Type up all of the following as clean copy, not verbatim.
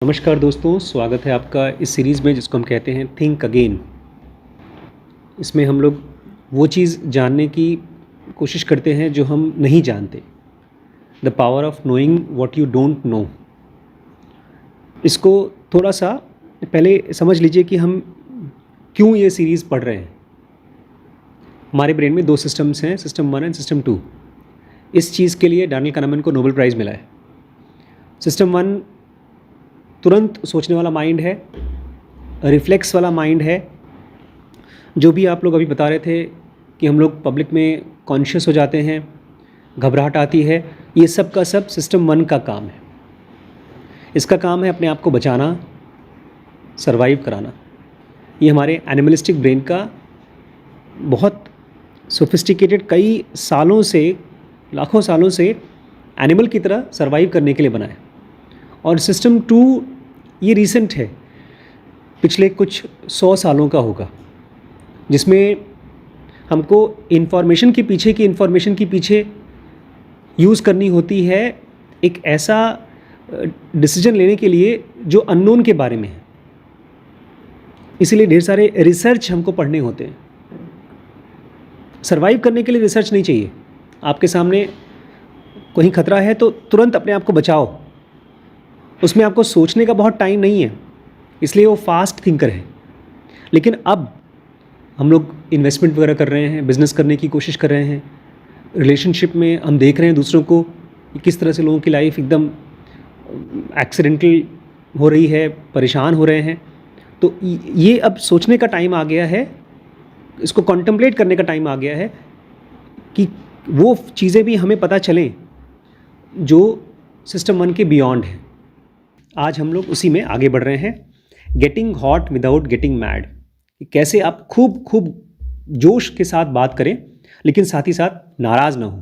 नमस्कार दोस्तों, स्वागत है आपका इस सीरीज़ में जिसको हम कहते हैं थिंक अगेन। इसमें हम लोग वो चीज़ जानने की कोशिश करते हैं जो हम नहीं जानते। The power of knowing what you don't know. इसको थोड़ा सा पहले समझ लीजिए कि हम क्यों ये सीरीज़ पढ़ रहे हैं। हमारे ब्रेन में दो सिस्टम्स हैं, सिस्टम 1 एंड सिस्टम 2। इस चीज़ के लिए डैनियल kahneman को नोबेल प्राइज़ मिला है। सिस्टम 1 तुरंत सोचने वाला माइंड है, रिफ्लेक्स वाला माइंड है। जो भी आप लोग अभी बता रहे थे कि हम लोग पब्लिक में कॉन्शियस हो जाते हैं, घबराहट आती है, ये सब का सब सिस्टम 1 का काम है। इसका काम है अपने आप को बचाना, सरवाइव कराना। ये हमारे एनिमलिस्टिक ब्रेन का बहुत सोफिस्टिकेटेड, कई सालों से, लाखों सालों से एनिमल की तरह सरवाइव करने के लिए बना है। और सिस्टम 2 ये रीसेंट है, पिछले कुछ 100 सालों का होगा, जिसमें हमको इन्फॉर्मेशन के पीछे यूज़ करनी होती है एक ऐसा डिसीजन लेने के लिए जो अननोन के बारे में है। इसीलिए ढेर सारे रिसर्च हमको पढ़ने होते हैं। सर्वाइव करने के लिए रिसर्च नहीं चाहिए। आपके सामने कोई खतरा है तो तुरंत अपने आप को बचाओ। उसमें आपको सोचने का बहुत टाइम नहीं है, इसलिए वो फास्ट थिंकर है। लेकिन अब हम लोग इन्वेस्टमेंट वगैरह कर रहे हैं, बिज़नेस करने की कोशिश कर रहे हैं, रिलेशनशिप में हम देख रहे हैं दूसरों को किस तरह से लोगों की लाइफ एकदम एक्सीडेंटल हो रही है, परेशान हो रहे हैं। तो ये अब सोचने का टाइम आ गया है, इसको कॉन्टेम्पलेट करने का टाइम आ गया है कि वो चीज़ें भी हमें पता चलें जो सिस्टम 1 के बियॉन्ड है। आज हम लोग उसी में आगे बढ़ रहे हैं। Getting hot without getting mad. कैसे आप खूब जोश के साथ बात करें लेकिन साथ ही साथ नाराज़ ना हो।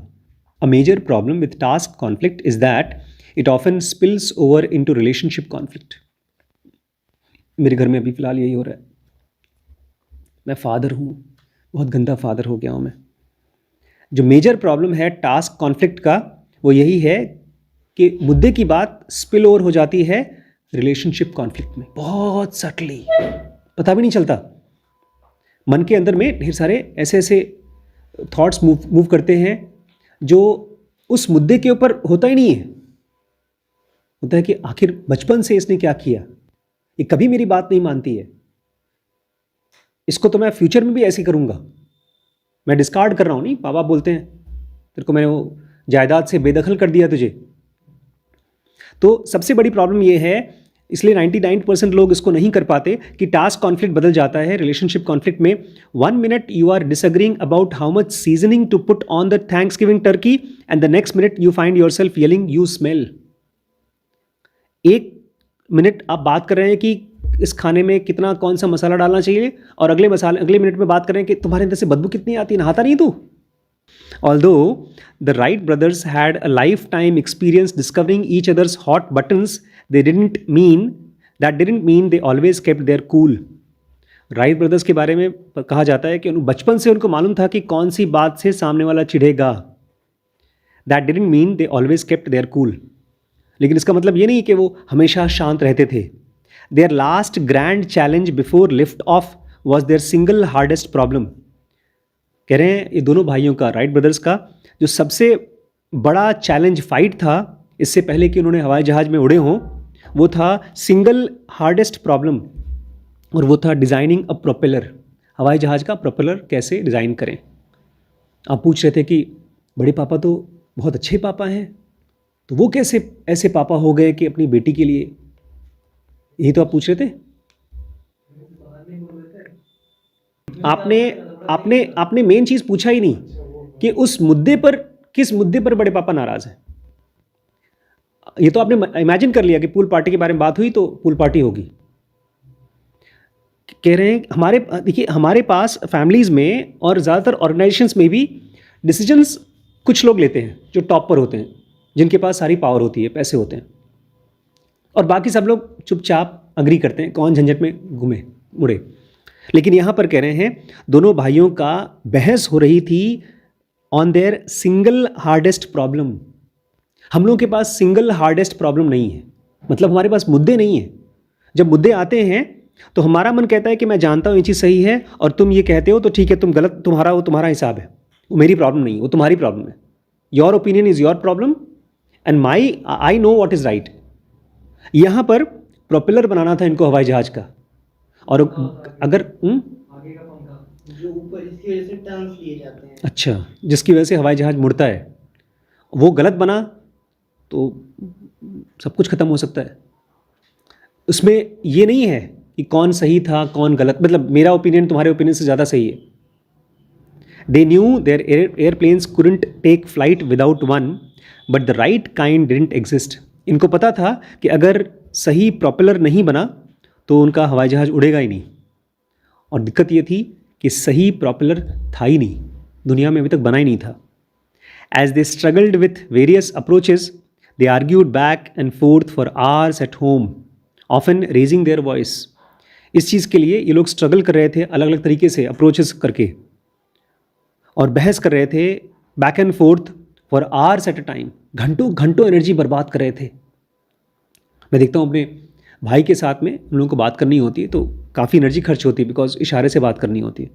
A major problem with task conflict is that it often spills over into relationship conflict. मेरे घर में अभी फ़िलहाल यही हो रहा है। मैं फ़ादर हूँ, बहुत गंदा फ़ादर हो गया हूँ मैं। जो मेजर प्रॉब्लम है टास्क कॉन्फ्लिक्ट का वो यही है कि मुद्दे की बात स्पिल ओवर हो जाती है रिलेशनशिप कॉन्फ्लिक्ट में, बहुत सटली, पता भी नहीं चलता। मन के अंदर में ढेर सारे ऐसे थॉट्स मूव करते हैं जो उस मुद्दे के ऊपर होता ही नहीं है। होता है कि आखिर बचपन से इसने क्या किया, ये कभी मेरी बात नहीं मानती है, इसको तो मैं फ्यूचर में भी ऐसे करूँगा। मैं डिस्कार्ड कर रहा हूँ, नहीं पापा बोलते हैं तेरे को मैंने वो जायदाद से बेदखल कर दिया तुझे। तो सबसे बड़ी प्रॉब्लम ये है, इसलिए 99% लोग इसको नहीं कर पाते कि टास्क कॉन्फ्लिक्ट बदल जाता है रिलेशनशिप कॉन्फ्लिक्ट में। 1 minute you are disagreeing about how much seasoning to put on the Thanksgiving turkey and the next minute you find yourself yelling you smell. 1 minute आप बात कर रहे हैं कि इस खाने में कितना कौन सा मसाला डालना चाहिए, और अगले मिनट में बात कर रहे हैं कि तुम्हारे अंदर से बदबू कितनी आती है, नहाता नहीं तू। Although the Wright brothers had a lifetime experience discovering each other's hot buttons, that didn't mean they always kept their cool. Wright brothers के बारे में कहा जाता है कि बचपन से उनको मालूम था कि कौन सी बात से सामने वाला चिढ़ेगा। That didn't mean they always kept their cool. लेकिन इसका मतलब ये नहीं कि वो हमेशा शांत रहते थे। Their last grand challenge before lift off was their single hardest problem. कह रहे हैं ये दोनों भाइयों का, राइट ब्रदर्स का, जो सबसे बड़ा चैलेंज फाइट था इससे पहले कि उन्होंने हवाई जहाज़ में उड़े हों, वो था सिंगल हार्डेस्ट प्रॉब्लम, और वो था डिज़ाइनिंग अ प्रोपेलर। हवाई जहाज़ का प्रोपेलर कैसे डिज़ाइन करें। आप पूछ रहे थे कि बड़े पापा तो बहुत अच्छे पापा हैं, तो वो कैसे ऐसे पापा हो गए कि अपनी बेटी के लिए, यही तो आप पूछ रहे थे। आपने मेन चीज़ पूछा ही नहीं कि उस मुद्दे पर, किस मुद्दे पर बड़े पापा नाराज़ हैं। ये तो आपने इमेजिन कर लिया कि पूल पार्टी के बारे में बात हुई तो पूल पार्टी होगी। कह रहे हैं देखिए हमारे पास फैमिलीज़ में और ज़्यादातर ऑर्गेनाइजेशंस में भी डिसीजंस कुछ लोग लेते हैं जो टॉप पर होते हैं, जिनके पास सारी पावर होती है, पैसे होते हैं, और बाकी सब लोग चुपचाप अग्री करते हैं, कौन झंझट में घूमे मुड़े। लेकिन यहाँ पर कह रहे हैं दोनों भाइयों का बहस हो रही थी on their single hardest problem. हम लोगों के पास सिंगल हार्डेस्ट प्रॉब्लम नहीं है, मतलब हमारे पास मुद्दे नहीं हैं। जब मुद्दे आते हैं तो हमारा मन कहता है कि मैं जानता हूँ ये चीज़ सही है और तुम ये कहते हो तो ठीक है, तुम गलत, वो तुम्हारा हिसाब है, वो मेरी प्रॉब्लम नहीं, वो तुम्हारी प्रॉब्लम है। Your opinion is your problem and I know what is right. यहाँ पर प्रोपेलर बनाना था इनको हवाई जहाज़ का, और अगर आगे का पंखा जो ऊपर, इसकी वजह से टर्न्स लिए जाते हैं। अच्छा, जिसकी वजह से हवाई जहाज़ मुड़ता है, वो गलत बना तो सब कुछ ख़त्म हो सकता है। उसमें ये नहीं है कि कौन सही था कौन गलत, मतलब मेरा ओपिनियन तुम्हारे ओपिनियन से ज़्यादा सही है। They knew their airplanes couldn't take flight without one, but the right kind didn't exist. इनको पता था कि अगर सही प्रोपेलर नहीं बना तो उनका हवाई जहाज़ उड़ेगा ही नहीं। और दिक्कत ये थी कि सही प्रोपेलर था ही नहीं, दुनिया में अभी तक बना ही नहीं था। As they struggled with various approaches, they argued back and forth for hours at home, often raising their voice. इस चीज़ के लिए ये लोग स्ट्रगल कर रहे थे अलग अलग तरीके से, अप्रोचेस करके, और बहस कर रहे थे back and forth for hours at a time. घंटों घंटों एनर्जी बर्बाद कर रहे थे। मैं देखता हूँ अपने भाई के साथ में, हम लोगों को बात करनी होती है तो काफ़ी एनर्जी खर्च होती है, बिकॉज इशारे से बात करनी होती है।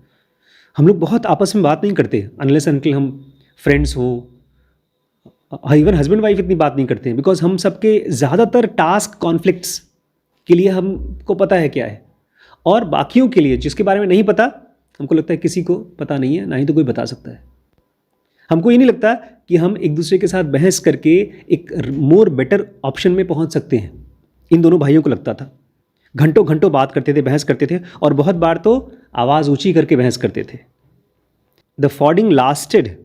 हम लोग बहुत आपस में बात नहीं करते अनलेस अनटिल हम फ्रेंड्स हो। इवन हस्बैंड वाइफ इतनी बात नहीं करते हैं, बिकॉज हम सबके ज़्यादातर टास्क कॉन्फ्लिक्ट्स के लिए हमको पता है क्या है, और बाकियों के लिए जिसके बारे में नहीं पता, हमको लगता है किसी को पता नहीं है, ना ही तो कोई बता सकता है। हमको ये नहीं लगता कि हम एक दूसरे के साथ बहस करके एक मोर बेटर ऑप्शन में पहुंच सकते हैं। इन दोनों भाइयों को लगता था। घंटों घंटों बात करते थे, बहस करते थे, और बहुत बार तो आवाज़ ऊंची करके बहस करते थे। The fording lasted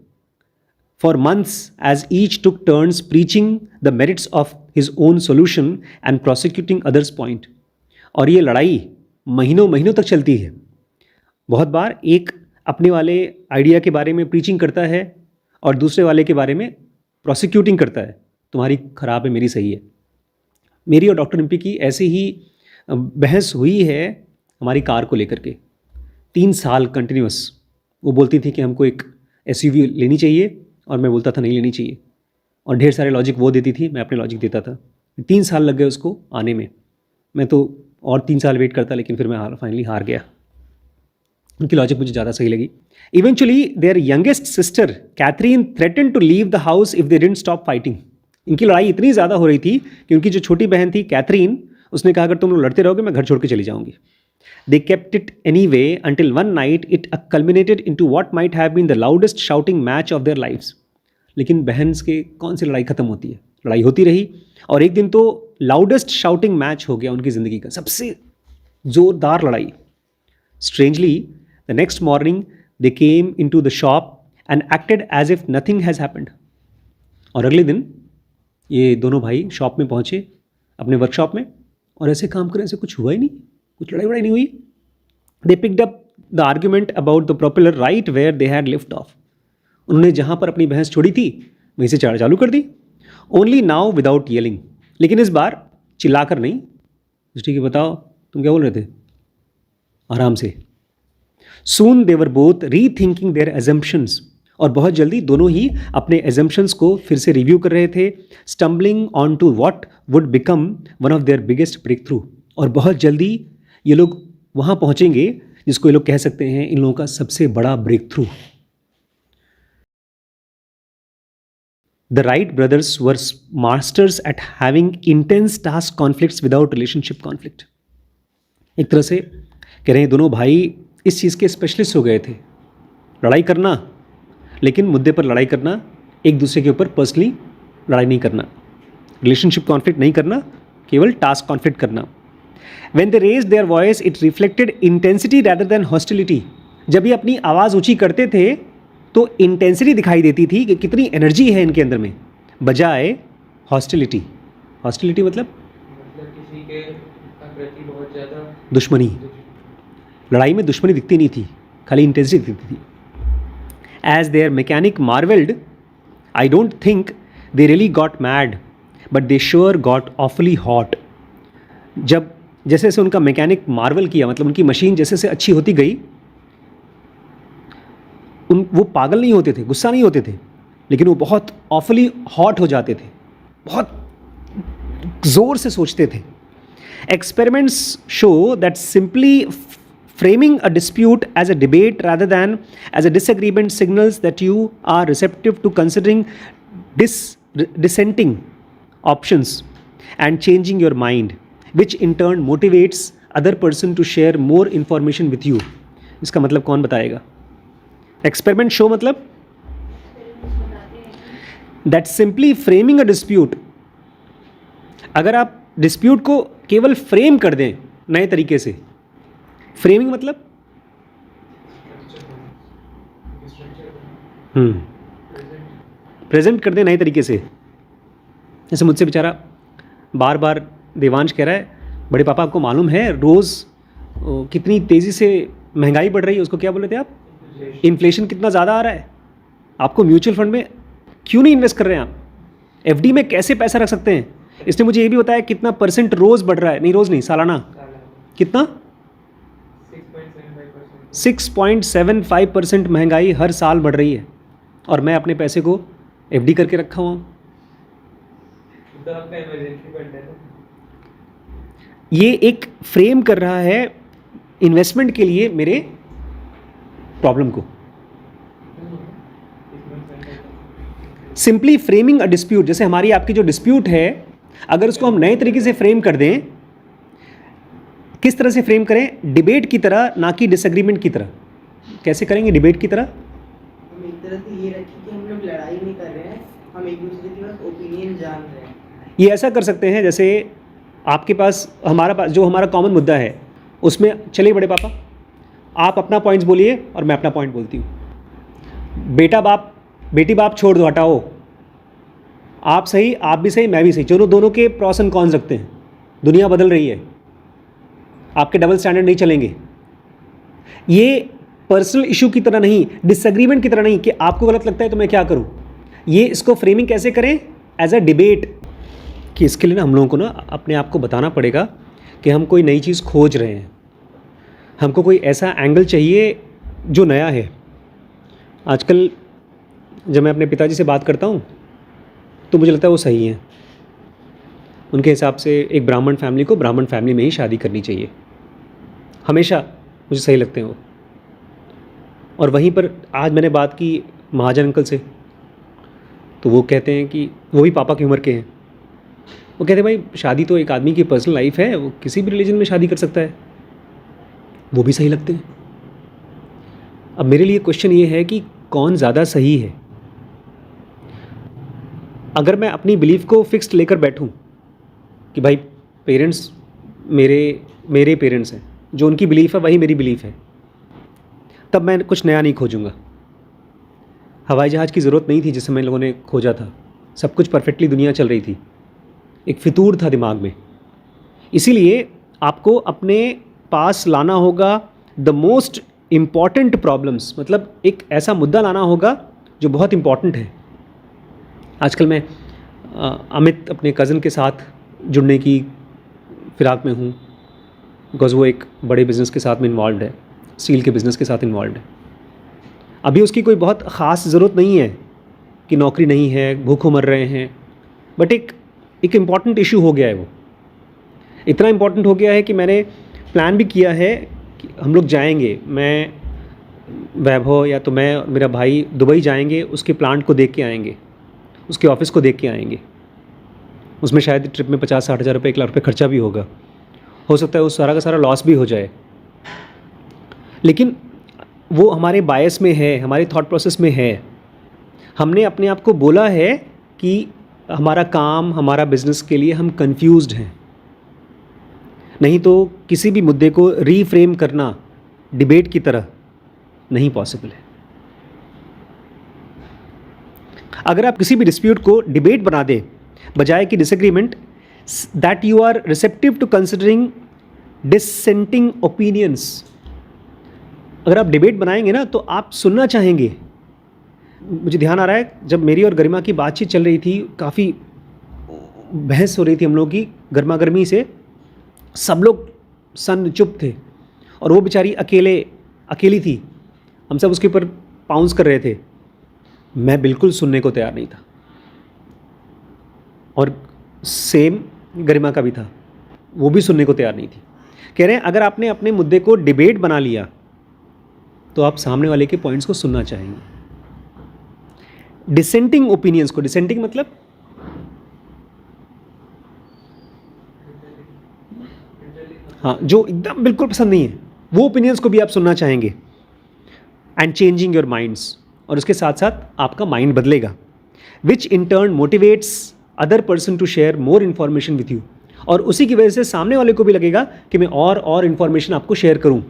for months as each took turns preaching the merits of his own solution and prosecuting others point. और ये लड़ाई महीनों महीनों तक चलती है। बहुत बार एक अपने वाले आइडिया के बारे में प्रीचिंग करता है और दूसरे वाले के बारे में प्रोसिक्यूटिंग करता है, तुम्हारी खराब है मेरी सही है। मेरी और डॉक्टर रिम्पी की ऐसे ही बहस हुई है हमारी कार को लेकर के, 3 साल कंटिन्यूस। वो बोलती थी कि हमको एक SUV लेनी चाहिए और मैं बोलता था नहीं लेनी चाहिए, और ढेर सारे लॉजिक वो देती थी, मैं अपने लॉजिक देता था। 3 साल लग गए उसको आने में। मैं तो और 3 साल वेट करता, लेकिन फिर मैं फाइनली हार गया। उनकी लॉजिक मुझे ज़्यादा सही लगी। Eventually their youngest sister Katharine threaten to leave the house if they didn't stop fighting. इनकी लड़ाई इतनी ज़्यादा हो रही थी कि उनकी जो छोटी बहन थी कैथरीन, उसने कहा अगर तुम लोग लड़ते रहोगे मैं घर छोड़ के चली जाऊंगी। They kept it anyway until one night it culminated into what might have been the loudest shouting match of their lives. लेकिन बहन के कौन सी लड़ाई खत्म होती है, लड़ाई होती रही, और एक दिन तो लाउडेस्ट शाउटिंग मैच हो गया उनकी ज़िंदगी का, सबसे ज़ोरदार लड़ाई। Strangely the next morning they came into the shop and acted as if nothing has happened. और अगले दिन ये दोनों भाई शॉप में पहुँचे, अपने वर्कशॉप में, और ऐसे काम करें, ऐसे कुछ हुआ ही नहीं, कुछ लड़ाई वड़ाई नहीं हुई। They picked up the argument about the propeller right where they had left off. उन्होंने जहाँ पर अपनी बहस छोड़ी थी वहीं से चालू कर दी। ओनली नाउ विदाउट येलिंग, लेकिन इस बार चिल्लाकर नहीं। ठीक है, बताओ तुम क्या बोल रहे थे, आराम से। सून दे वर बोथ री थिंकिंग देयर एजम्पशंस, और बहुत जल्दी दोनों ही अपने एजम्पशंस को फिर से रिव्यू कर रहे थे। Stumbling onto what would become one of their biggest breakthrough. और बहुत जल्दी ये लोग वहाँ पहुँचेंगे जिसको ये लोग कह सकते हैं इन लोगों का सबसे बड़ा breakthrough. The Wright brothers were masters at having intense task conflicts without relationship conflict. एक तरह से कह रहे हैं दोनों भाई इस चीज़ के स्पेशलिस्ट हो गए थे, लड़ाई करना, लेकिन मुद्दे पर लड़ाई करना, एक दूसरे के ऊपर पर्सनली लड़ाई नहीं करना, रिलेशनशिप कॉन्फ्लिक्ट नहीं करना, केवल टास्क कॉन्फ्लिक्ट करना। When they raised their voice, it reflected intensity rather than hostility. जब ये अपनी आवाज़ ऊंची करते थे तो इंटेंसिटी दिखाई देती थी कि कितनी एनर्जी है इनके अंदर में, बजाय हॉस्टिलिटी। हॉस्टिलिटी मतलब किसी के प्रति बहुत ज़्यादा दुश्मनी। लड़ाई में दुश्मनी दिखती नहीं थी, खाली इंटेंसिटी दिखती थी। As their mechanic marvelled, I don't think they really got mad but they sure got awfully hot. जब जैसे जैसे उनका मैकेनिक मार्वल किया, मतलब उनकी मशीन जैसे जैसे अच्छी होती गई, वो पागल नहीं होते थे, गुस्सा नहीं होते थे, लेकिन वो बहुत ऑफली हॉट हो जाते थे, बहुत ज़ोर से सोचते थे। Experiments show that simply framing a dispute as a debate rather than as a disagreement signals that you are receptive to considering dissenting options and changing your mind, which in turn motivates other person to share more information with you. इसका मतलब कौन बताएगा? Experiment show मतलब that simply framing a dispute, अगर आप dispute को केवल frame कर दें नए तरीके से, फ्रेमिंग मतलब प्रेजेंट कर दें नए तरीके से। जैसे मुझसे बेचारा बार बार देवांश कह रहा है, बड़े पापा आपको मालूम है रोज़ कितनी तेज़ी से महंगाई बढ़ रही है, उसको क्या बोल रहे थे आप, इन्फ्लेशन कितना ज़्यादा आ रहा है, आपको म्यूचुअल फंड में क्यों नहीं इन्वेस्ट कर रहे हैं, आप एफडी में कैसे पैसा रख सकते हैं। इसने मुझे ये भी बताया कितना परसेंट रोज़ बढ़ रहा है, नहीं रोज़ नहीं सालाना, कितना 6.75% महंगाई हर साल बढ़ रही है, और मैं अपने पैसे को एफडी करके रखा हुआ हूँ। ये एक फ्रेम कर रहा है इन्वेस्टमेंट के लिए मेरे प्रॉब्लम को। सिंपली फ्रेमिंग अ डिस्प्यूट, जैसे हमारी आपकी जो डिस्प्यूट है, अगर उसको हम नए तरीके से फ्रेम कर दें, किस तरह से फ्रेम करें, डिबेट की तरह, ना कि डिसएग्रीमेंट की तरह। कैसे करेंगे डिबेट की तरह? हम एक तरह से ये रखें कि हम लोग लड़ाई नहीं कर रहे हैं, हम एक दूसरे के पास ओपिनियन जान रहे हैं। ये ऐसा कर सकते हैं जैसे आपके पास हमारा पास जो हमारा कॉमन मुद्दा है, उसमें चलिए बड़े पापा आप अपना पॉइंट्स बोलिए और मैं अपना पॉइंट बोलती हूँ। बेटा बाप बेटी बाप छोड़ दो, हटाओ, आप सही आप भी सही मैं भी सही, दोनों के प्रॉस एंड कॉन्स रखते हैं। दुनिया बदल रही है, आपके डबल स्टैंडर्ड नहीं चलेंगे। ये पर्सनल इशू की तरह नहीं, डिसएग्रीमेंट की तरह नहीं कि आपको गलत लगता है तो मैं क्या करूं। ये इसको फ्रेमिंग कैसे करें, एज अ डिबेट। कि इसके लिए ना हम लोगों को ना अपने आप को बताना पड़ेगा कि हम कोई नई चीज़ खोज रहे हैं, हमको कोई ऐसा एंगल चाहिए जो नया है। आजकल जब मैं अपने पिताजी से बात करता हूँ तो मुझे लगता है वो सही है। उनके हिसाब से एक ब्राह्मण फैमिली को ब्राह्मण फैमिली में ही शादी करनी चाहिए, हमेशा मुझे सही लगते हैं वो। और वहीं पर आज मैंने बात की महाजन अंकल से, तो वो कहते हैं कि वो भी पापा की उम्र के हैं, वो कहते हैं भाई शादी तो एक आदमी की पर्सनल लाइफ है, वो किसी भी रिलीजन में शादी कर सकता है, वो भी सही लगते हैं। अब मेरे लिए क्वेश्चन ये है कि कौन ज़्यादा सही है। अगर मैं अपनी बिलीफ को फिक्स्ड लेकर बैठूं कि भाई पेरेंट्स मेरे पेरेंट्स हैं, जो उनकी बिलीफ है वही मेरी बिलीफ है, तब मैं कुछ नया नहीं खोजूंगा। हवाई जहाज़ की ज़रूरत नहीं थी जिसे मैं लोगों ने खोजा था, सब कुछ परफेक्टली दुनिया चल रही थी, एक फितूर था दिमाग में। इसीलिए आपको अपने पास लाना होगा द मोस्ट इम्पॉर्टेंट प्रॉब्लम्स, मतलब एक ऐसा मुद्दा लाना होगा जो बहुत इम्पॉर्टेंट है। आजकल मैं अमित अपने कज़न के साथ जुड़ने की फिराक में हूँ, बिकॉज़ वो एक बड़े बिज़नेस के साथ में इन्वॉल्व है, स्टील के बिज़नेस के साथ इन्वॉल्व है। अभी उसकी कोई बहुत ख़ास ज़रूरत नहीं है कि नौकरी नहीं है, भूखों मर रहे हैं, बट एक इम्पॉर्टेंट इशू हो गया है। वो इतना इम्पॉर्टेंट हो गया है कि मैंने प्लान भी किया है कि हम लोग जाएंगे, मैं वैभव या तो मैं और मेरा भाई दुबई जाएंगे, उसके प्लांट को देख के आएंगे, उसके ऑफिस को देख के आएंगे। उसमें शायद ट्रिप में 50-60 हज़ार रुपये 1 लाख रुपये खर्चा भी होगा, हो सकता है वो सारा का सारा लॉस भी हो जाए, लेकिन वो हमारे बायस में है, हमारे थॉट प्रोसेस में है। हमने अपने आप को बोला है कि हमारा काम, हमारा बिजनेस के लिए हम कंफ्यूज्ड हैं। नहीं तो किसी भी मुद्दे को रीफ्रेम करना डिबेट की तरह नहीं पॉसिबल है। अगर आप किसी भी डिस्प्यूट को डिबेट बना दें बजाय कि disagreement, that you are receptive to considering dissenting opinions. अगर आप डिबेट बनाएंगे ना तो आप सुनना चाहेंगे। मुझे ध्यान आ रहा है जब मेरी और गरिमा की बातचीत चल रही थी, काफ़ी बहस हो रही थी हम लोग की, गर्मा गर्मी से सब लोग सन चुप थे और वो बेचारी अकेली थी, हम सब उसके ऊपर पाउंस कर रहे थे। मैं बिल्कुल सुनने को तैयार नहीं था। और सेम गरिमा का भी था, वो भी सुनने को तैयार नहीं थी। कह रहे हैं अगर आपने अपने मुद्दे को डिबेट बना लिया तो आप सामने वाले के पॉइंट्स को सुनना चाहेंगे। डिसेंटिंग ओपिनियंस को, डिसेंटिंग मतलब हाँ, जो एकदम बिल्कुल पसंद नहीं है, वो ओपिनियंस को भी आप सुनना चाहेंगे। एंड चेंजिंग योर माइंड्स, और उसके साथ साथ आपका माइंड बदलेगा। Which in turn motivates other person to share more information with you, और उसी की वजह से सामने वाले को भी लगेगा कि मैं और इन्फॉर्मेशन आपको शेयर करूं।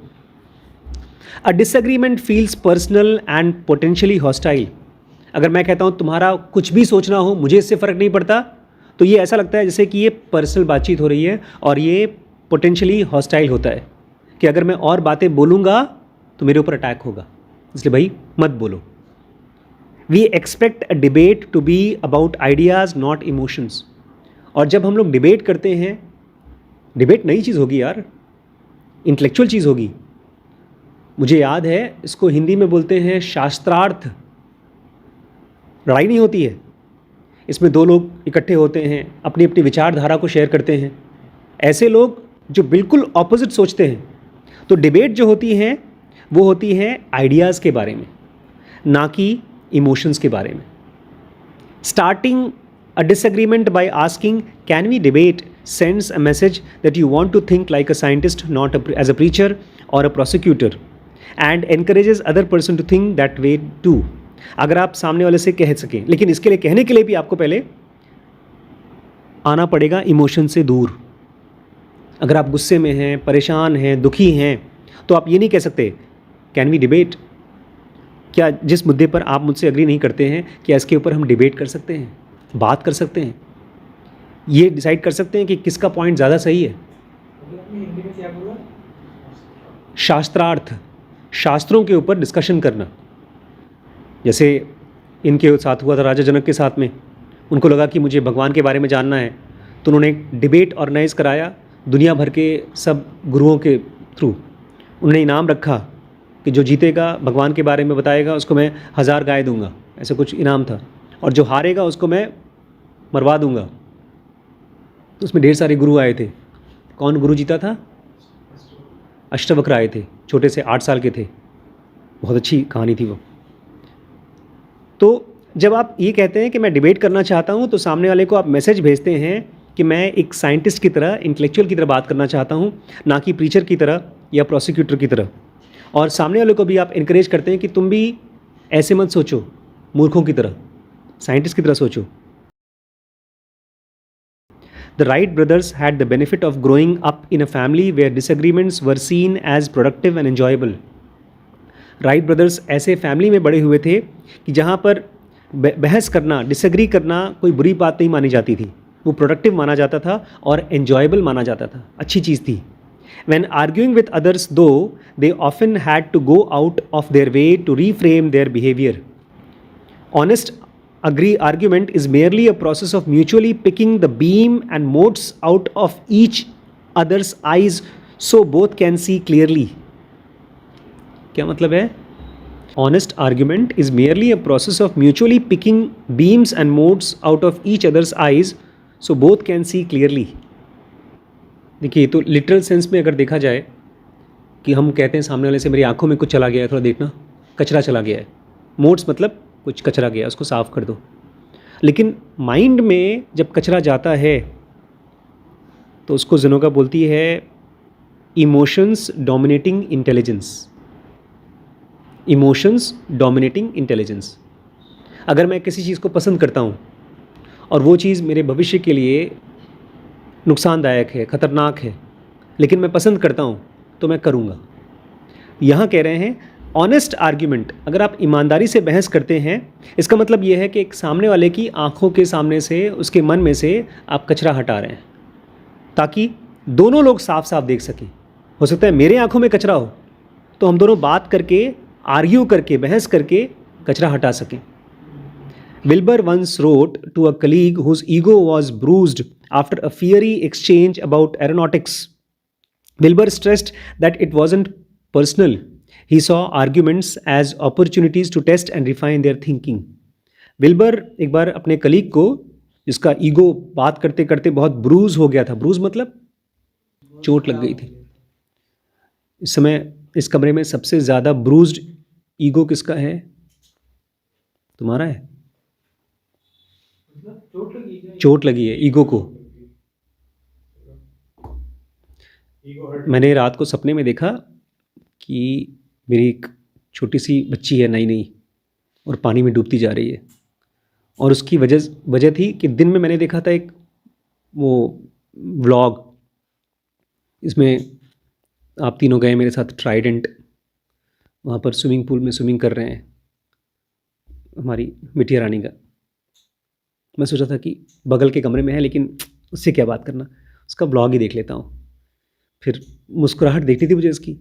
अ disagreement feels personal and potentially hostile. अगर मैं कहता हूं तुम्हारा कुछ भी सोचना हो, मुझे इससे फ़र्क नहीं पड़ता, तो ये ऐसा लगता है जैसे कि ये पर्सनल बातचीत हो रही है, और ये पोटेंशियली हॉस्टाइल होता है कि अगर मैं और बातें बोलूँगा तो मेरे ऊपर अटैक होगा, इसलिए भाई मत बोलो। We expect a debate to be about ideas not emotions, और जब हम लोग डिबेट करते हैं, डिबेट नई चीज़ होगी यार, इंटेलेक्चुअल चीज़ होगी। मुझे याद है, इसको हिंदी में बोलते हैं शास्त्रार्थ। लड़ाई नहीं होती है इसमें, दो लोग इकट्ठे होते हैं, अपनी अपनी विचारधारा को शेयर करते हैं। ऐसे लोग जो बिल्कुल ऑपोजिट सोचते हैं, तो डिबेट जो होती है वो होती है आइडियाज़ के बारे में, ना कि इमोशंस के बारे में। Starting a disagreement by asking can we debate sends a message that you want to think like a scientist, not as a preacher or a prosecutor, and encourages other person to think that way too. अगर आप सामने वाले से कह सकें, लेकिन इसके लिए कहने के लिए भी आपको पहले आना पड़ेगा इमोशन से दूर। अगर आप गुस्से में हैं, परेशान हैं, दुखी हैं, तो आप ये नहीं कह सकते कैन वी डिबेट, क्या जिस मुद्दे पर आप मुझसे एग्री नहीं करते हैं, क्या इसके ऊपर हम डिबेट कर सकते हैं, बात कर सकते हैं, ये डिसाइड कर सकते हैं कि किसका पॉइंट ज़्यादा सही है। शास्त्रार्थ, शास्त्रों के ऊपर डिस्कशन करना। जैसे इनके साथ हुआ था राजा जनक के साथ में, उनको लगा कि मुझे भगवान के बारे में जानना है, तो उन्होंने एक डिबेट ऑर्गेनाइज कराया दुनिया भर के सब गुरुओं के थ्रू। उन्होंने इनाम रखा कि जो जीतेगा भगवान के बारे में बताएगा उसको मैं 1000 गाय दूंगा, ऐसे कुछ इनाम था, और जो हारेगा उसको मैं मरवा दूंगा। तो उसमें ढेर सारे गुरु आए थे। कौन गुरु जीता था? अष्टवक्र आए थे, छोटे से 8 साल के थे। बहुत अच्छी कहानी थी वो। तो जब आप ये कहते हैं कि मैं डिबेट करना चाहता हूँ, तो सामने वाले को आप मैसेज भेजते हैं कि मैं एक साइंटिस्ट की तरह, इंटेलेक्चुअल की तरह बात करना चाहता हूँ, ना कि प्रीचर की तरह या प्रोसिक्यूटर की तरह। और सामने वाले को भी आप इनकरेज करते हैं कि तुम भी ऐसे मत सोचो मूर्खों की तरह, साइंटिस्ट की तरह सोचो। The Wright brothers had the benefit of growing up in a family where disagreements were seen as productive and enjoyable. Wright brothers ऐसे फैमिली में बड़े हुए थे कि जहाँ पर बहस करना, डिसएग्री करना कोई बुरी बात नहीं मानी जाती थी, वो प्रोडक्टिव माना जाता था और एन्जॉयबल माना जाता था, अच्छी चीज़ थी। When arguing with others, though, they often had to go out of their way to reframe their behavior. Honest argument is merely a process of mutually picking the beam and motes out of each other's eyes so both can see clearly. क्या मतलब है? Honest argument is merely a process of mutually picking beams and motes out of each other's eyes so both can see clearly. देखिए, तो literal sense में अगर देखा जाए कि हम कहते हैं सामने वाले से मेरी आंखों में कुछ चला गया है, थोड़ा देखना, कचरा चला गया है। मोट्स मतलब कुछ कचरा गया, उसको साफ़ कर दो। लेकिन माइंड में जब कचरा जाता है तो उसको ज़ेनोका बोलती है emotions dominating intelligence. Emotions dominating intelligence. अगर मैं किसी चीज़ को पसंद करता हूँ और वो चीज़ मेरे भविष्य के लिए नुकसानदायक है, ख़तरनाक है, लेकिन मैं पसंद करता हूँ तो मैं करूँगा। यहाँ कह रहे हैं ऑनेस्ट आर्ग्यूमेंट, अगर आप ईमानदारी से बहस करते हैं, इसका मतलब ये है कि एक सामने वाले की आँखों के सामने से, उसके मन में से आप कचरा हटा रहे हैं ताकि दोनों लोग साफ साफ देख सकें। हो सकता है मेरे आँखों में कचरा हो तो हम दोनों बात करके, आर्ग्यू करके, बहस करके कचरा हटा सकें। Wilbur once wrote to a colleague whose ego was bruised after a fiery exchange about aeronautics. Wilbur stressed that it wasn't personal. He saw arguments as opportunities to test and refine their thinking. Wilbur एक बार अपने colleague को, जिसका ego बात करते करते बहुत Bruges हो गया था। ब्रूज मतलब चोट लग गई थी। इस समय इस कमरे में सबसे ज़्यादा ब्रूज्ड ईगो किसका है? तुम्हारा है? चोट लगी है ईगो को। मैंने रात को सपने में देखा कि मेरी एक छोटी सी बच्ची है, नई नई, और पानी में डूबती जा रही है। और उसकी वजह थी कि दिन में मैंने देखा था एक वो व्लॉग, इसमें आप तीनों गए मेरे साथ ट्राइडेंट, वहाँ पर स्विमिंग पूल में स्विमिंग कर रहे हैं हमारी बिटिया रानी का। मैं सोचा था कि बगल के कमरे में है, लेकिन उससे क्या बात करना, उसका ब्लॉग ही देख लेता हूँ। फिर मुस्कुराहट देखनी थी मुझे उसकी,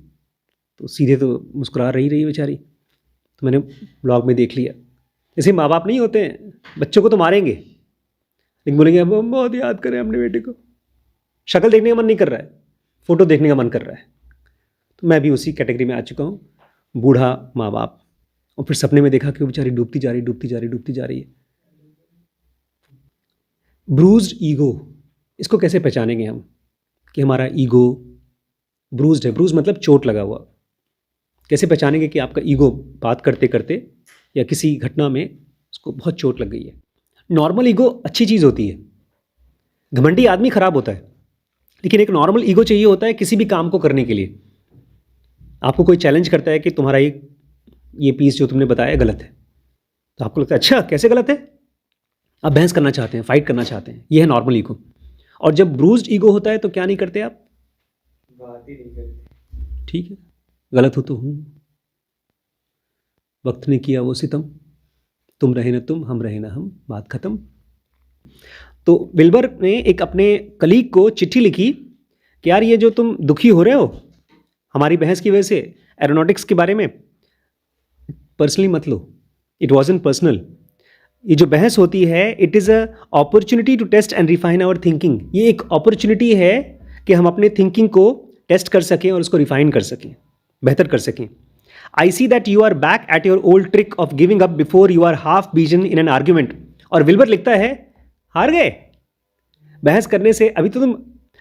तो सीधे तो मुस्कुरा रही बेचारी, तो मैंने ब्लॉग में देख लिया। जैसे माँ बाप नहीं होते हैं, बच्चों को तो मारेंगे लेकिन बोलेंगे अब हम बहुत याद करें अपने बेटे को। शक्ल देखने का मन नहीं कर रहा है, फ़ोटो देखने का मन कर रहा है। तो मैं भी उसी कैटेगरी में आ चुका हूँ, बूढ़ा माँ बाप। और फिर सपने में देखा कि वो बेचारी डूबती जा रही है। ब्रूज्ड ईगो, इसको कैसे पहचानेंगे हम कि हमारा ईगो ब्रूज्ड है? ब्रूज मतलब चोट लगा हुआ। कैसे पहचानेंगे कि आपका ईगो बात करते करते या किसी घटना में उसको बहुत चोट लग गई है? नॉर्मल ईगो अच्छी चीज़ होती है। घमंडी आदमी खराब होता है, लेकिन एक नॉर्मल ईगो चाहिए होता है किसी भी काम को करने के लिए। आपको कोई चैलेंज करता है कि तुम्हारा ये पीस जो तुमने बताया गलत है, तो आपको लगता है अच्छा कैसे गलत है, आप बहस करना चाहते हैं, फाइट करना चाहते हैं। ये है नॉर्मल ईगो। और जब ब्रूज्ड ईगो होता है तो क्या नहीं करते आप? बात ही नहीं करते। ठीक है, गलत हो तो हूँ, वक्त ने किया वो सितम, तुम रहे ना तुम, हम रहे ना हम, बात खत्म। तो विल्बर ने एक अपने कलीग को चिट्ठी लिखी कि यार ये जो तुम दुखी हो रहे हो हमारी बहस की वजह से एरोनॉटिक्स के बारे में, पर्सनली मत लो, इट वॉजंट पर्सनल। ये जो बहस होती है it is a opportunity to test and refine our thinking. ये एक अपॉर्चुनिटी है कि हम अपने थिंकिंग को टेस्ट कर सकें और उसको रिफाइन कर सकें, बेहतर कर सकें। I see that you are back at your old trick of giving up before you are half begun in an argument. और विल्बर लिखता है हार गए बहस करने से, अभी तो तुम,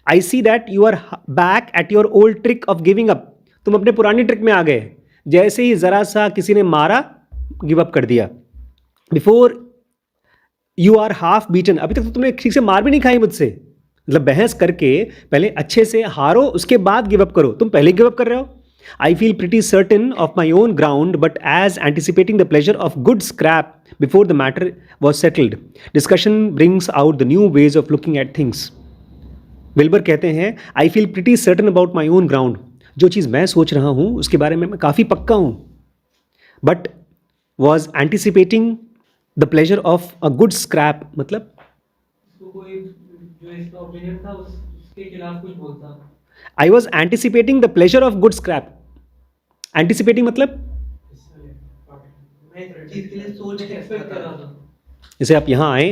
I see that you are back at your old trick of giving up, तुम अपने पुरानी ट्रिक में आ गए। जैसे ही जरा सा किसी ने मारा गिव अप कर दिया। Before you are half beaten, अभी तक तो तुमने ठीक से मार भी नहीं खाई मुझसे। मतलब बहस करके पहले अच्छे से हारो, उसके बाद गिव अप करो, तुम पहले गिव अप कर रहे हो। I feel pretty certain of my own ground, but as anticipating the pleasure of good scrap before the matter was settled, discussion brings out the new ways of looking at things. Wilbur कहते हैं I feel pretty certain about my own ground, जो चीज़ मैं सोच रहा हूँ उसके बारे में मैं काफ़ी पक्का हूँ, but was anticipating the pleasure of a good scrap, मतलब कोई जो इसका ओपिनियन था उसके खिलाफ कुछ बोलता। I was anticipating the pleasure of good scrap. Anticipating मतलब जैसे आप यहाँ आए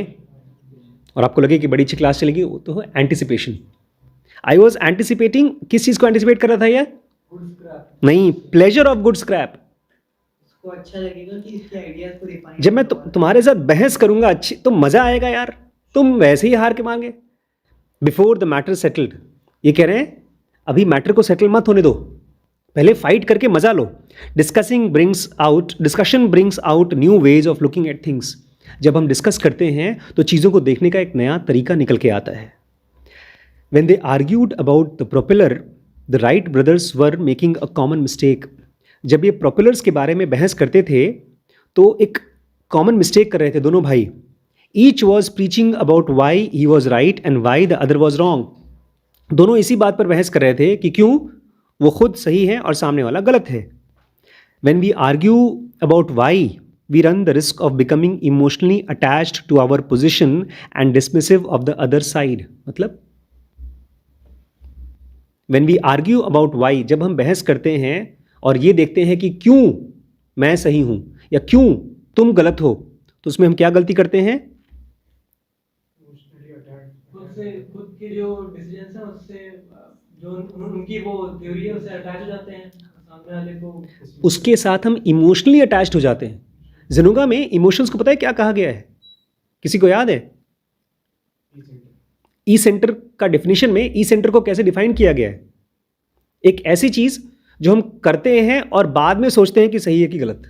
और आपको लगे कि बड़ी अच्छी क्लास चलेगी, वो तो है एंटिसिपेशन। आई वॉज एंटिसिपेटिंग, किस चीज़ को एंटिसिपेट कर रहा था यार? नहीं, प्लेजर ऑफ गुड स्क्रैप। अच्छा लगेगा कि इसके आइडियाज को रिफाइन, जब मैं तुम्हारे साथ बहस करूंगा अच्छी तो मजा आएगा यार, तुम वैसे ही हार के मांगे। बिफोर द मैटर सेटल्ड, ये कह रहे हैं अभी मैटर को सेटल मत होने दो, पहले फाइट करके मजा लो। Discussion brings out new ways of looking at things. जब हम डिस्कस करते हैं तो चीज़ों को देखने का एक नया तरीका निकल के आता है। When they argued about the propeller, the Wright brothers were making a common mistake. जब ये प्रोपेलर्स के बारे में बहस करते थे तो एक कॉमन मिस्टेक कर रहे थे दोनों भाई। Each was preaching about why he was right and why the other was wrong. दोनों इसी बात पर बहस कर रहे थे कि क्यों वो खुद सही है और सामने वाला गलत है। When we argue about why, we run the risk of becoming emotionally attached to our position and dismissive of the other side. मतलब when we argue about why, जब हम बहस करते हैं और ये देखते हैं कि क्यों मैं सही हूं या क्यों तुम गलत हो, तो उसमें हम क्या गलती करते हैं? खुद के जो डिसीजंस हैं उससे, जो उनकी वो थ्योरी है उससे अटैच हो जाते हैं, सामने वाले को उसके साथ हम इमोशनली अटैच्ड हो जाते हैं। ज़ेनोगा में इमोशंस को पता है क्या कहा गया है? किसी को याद है? ई सेंटर का डेफिनेशन में ई सेंटर को कैसे डिफाइन किया गया है? एक ऐसी चीज जो हम करते हैं और बाद में सोचते हैं कि सही है कि गलत,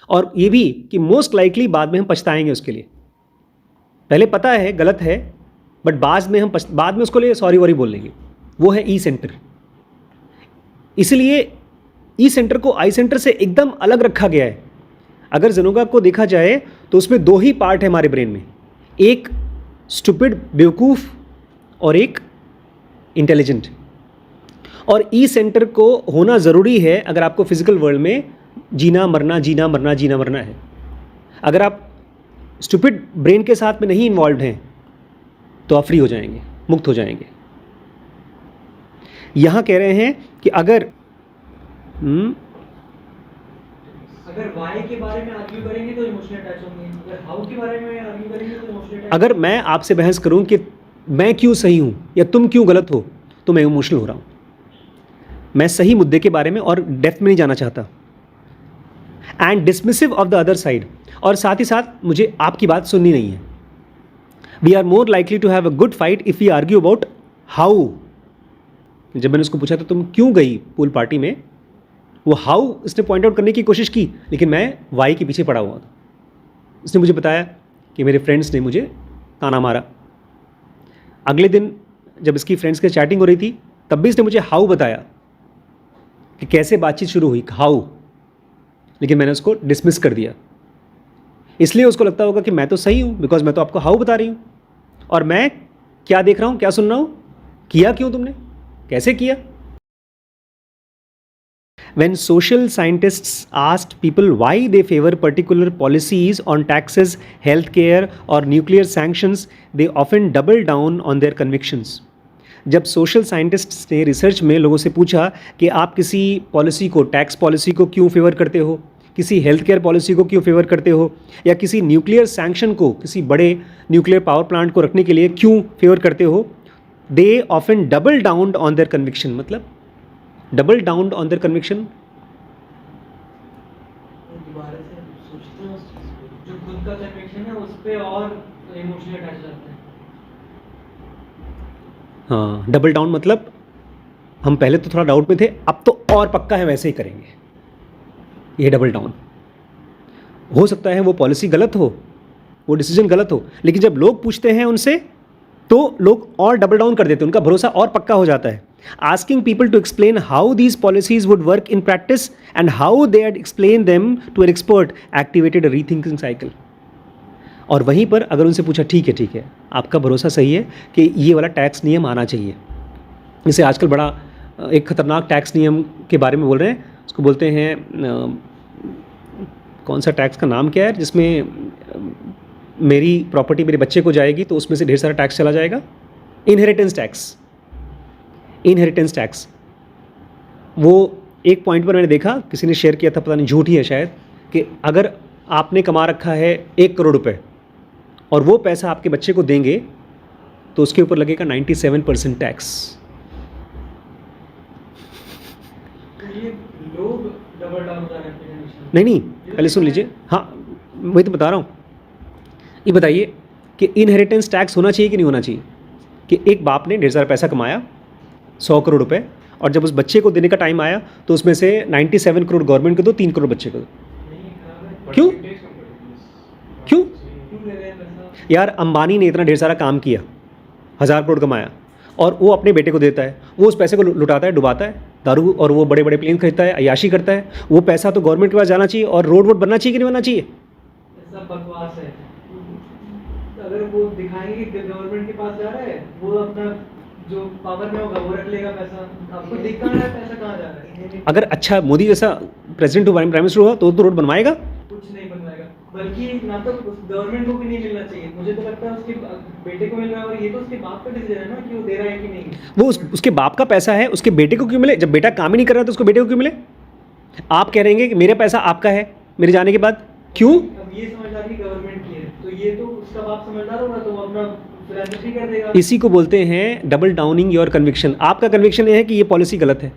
और ये भी कि मोस्ट लाइकली बाद में हम पछताएंगे उसके लिए। पहले पता है गलत है, बट बाद में उसको लिए सॉरी वॉरी बोल लेंगे, वो है ई सेंटर। इसलिए ई सेंटर को आई सेंटर से एकदम अलग रखा गया है। अगर ज़ेनोगा को देखा जाए तो उसमें दो ही पार्ट है हमारे ब्रेन में, एक स्टूपिड बेवकूफ़ और एक इंटेलिजेंट। और ई सेंटर को होना ज़रूरी है अगर आपको फिजिकल वर्ल्ड में जीना मरना है। अगर आप स्टूपिड ब्रेन के साथ में नहीं इन्वॉल्व हैं तो आप फ्री हो जाएंगे, मुक्त हो जाएंगे। यहाँ कह रहे हैं कि अगर वाई के बारे में आर्ग्यू करेंगे तो इमोशनल अटैच होंगे, अगर हाउ के बारे में आर्ग्यू करेंगे तो इमोशनल अटैच। अगर मैं आपसे बहस करूं कि मैं क्यों सही हूं या तुम क्यों गलत हो तो मैं इमोशनल हो रहा हूं। मैं सही मुद्दे के बारे में और डेप्थ में नहीं जाना चाहता, and dismissive of the other side, और साथ ही साथ मुझे आपकी बात सुननी नहीं है। We are more likely to have a good fight if we argue about how. जब मैंने उसको पूछा तो तुम क्यों गई पूल पार्टी में, वो हाउ उसने पॉइंट आउट करने की कोशिश की, लेकिन मैं वाई के पीछे पड़ा हुआ था। उसने मुझे बताया कि मेरे फ्रेंड्स ने मुझे ताना मारा। अगले दिन जब इसकी फ्रेंड्स के चैटिंग हो रही थी तब भी इसने मुझे हाउ बताया कि कैसे बातचीत शुरू हुई, हाउ, लेकिन मैंने उसको डिसमिस कर दिया। इसलिए उसको लगता होगा कि मैं तो सही हूँ बिकॉज मैं तो आपको हाउ बता रही हूँ, और मैं क्या देख रहा हूँ, क्या सुन रहा हूँ, किया क्यों तुमने, कैसे किया। When social scientists asked people why they favor particular policies on taxes, healthcare or nuclear sanctions, they often double down on their convictions. जब सोशल साइंटिस्ट्स ने रिसर्च में लोगों से पूछा कि आप किसी पॉलिसी को, टैक्स पॉलिसी को क्यों फेवर करते हो, किसी हेल्थ केयर पॉलिसी को क्यों फेवर करते हो, या किसी न्यूक्लियर सैंक्शन को, किसी बड़े न्यूक्लियर पावर प्लांट को रखने के लिए क्यों फेवर करते हो, they often double down on their conviction. मतलब double down on their conviction, दोबारा से सोचते हैं उस चीज़ पे, जो खुद का कन्विक्शन है उस पे और इमोशनल अटैच रहते हैं। हाँ, डबल डाउन मतलब हम पहले तो थोड़ा डाउट में थे, अब तो और पक्का है वैसे ही करेंगे, ये डबल डाउन। हो सकता है वो पॉलिसी गलत हो, वो डिसीजन गलत हो, लेकिन जब लोग पूछते हैं उनसे तो लोग और डबल डाउन कर देते हैं, उनका भरोसा और पक्का हो जाता है। Asking people to explain how these policies would work in practice and how they had explain them to an expert activated a rethinking cycle. और वहीं पर अगर उनसे पूछा ठीक है आपका भरोसा सही है कि ये वाला टैक्स नियम आना चाहिए, जैसे आजकल बड़ा एक ख़तरनाक टैक्स नियम के बारे में बोल रहे हैं, उसको बोलते हैं कौन सा टैक्स का नाम क्या है, जिसमें मेरी प्रॉपर्टी मेरे बच्चे को जाएगी तो उसमें से ढेर सारा टैक्स चला जाएगा, इनहेरिटेंस टैक्स। इनहेरिटेंस टैक्स वो एक पॉइंट पर मैंने देखा, किसी ने शेयर किया था, पता नहीं झूठ ही है शायद, कि अगर आपने कमा रखा है 1 करोड़ रुपए और वो पैसा आपके बच्चे को देंगे तो उसके ऊपर लगेगा 97% टैक्स। ये लोग डबल डाउन कर रहे हैं। नहीं, पहले सुन लीजिए। हाँ, वही तो बता रहा हूँ। ये बताइए कि इनहेरिटेंस टैक्स होना चाहिए कि नहीं होना चाहिए, कि एक बाप ने ढेर सारा पैसा कमाया 100 करोड़ रुपए, और जब उस बच्चे को देने का टाइम आया तो उसमें से 97 करोड़ गवर्नमेंट को दो, 3 करोड़ बच्चे को दो। क्यों क्यों यार, अंबानी ने इतना ढेर सारा काम किया, 1000 करोड़ कमाया, और वो अपने बेटे को देता है, वो उस पैसे को लुटाता है, डुबाता है दारू, और वो बड़े बड़े प्लेन खरीदता है, अय्याशी करता है। वो पैसा तो गवर्नमेंट के पास जाना चाहिए, और रोड वोड बनना चाहिए कि नहीं बनना चाहिए। ऐसा बकवास है। अगर वो दिखाएंगे कि गवर्नमेंट के पास जा रहा है, वो अपना जो पावर में होगा वो रख लेगा पैसा, आपको दिख कहाँ रहा है पैसा कहाँ जा रहा है। अगर अच्छा मोदी जैसा प्रेसिडेंट हुआ, प्राइम मिनिस्टर हुआ तो रोड बनवाएगा, कुछ नहीं बनवाएगा, बल्कि ना तो गवर्नमेंट को भी नहीं मिलना चाहिए। मुझे तो लगता है उसके बेटे को मिल रहा है, और ये तो उसके बाप का डिसीजन है ना कि वो दे रहा है कि नहीं। वो उसके बाप का पैसा है, उसके बेटे को क्यों मिले? जब बेटा काम ही नहीं कर रहा तो उसको बेटे को क्यों मिले? आप कह रहे हैं कि मेरा पैसा आपका है मेरे जाने के बाद, क्यों? अब ये समझदारी गवर्नमेंट की है, तो ये तो उसका बाप समझदार होगा तो वो अपना फिलॉसफी कर देगा। इसी को बोलते हैं डबल डाउनिंग योर कन्विक्शन। आपका कन्विक्शन ये है कि ये पॉलिसी गलत है,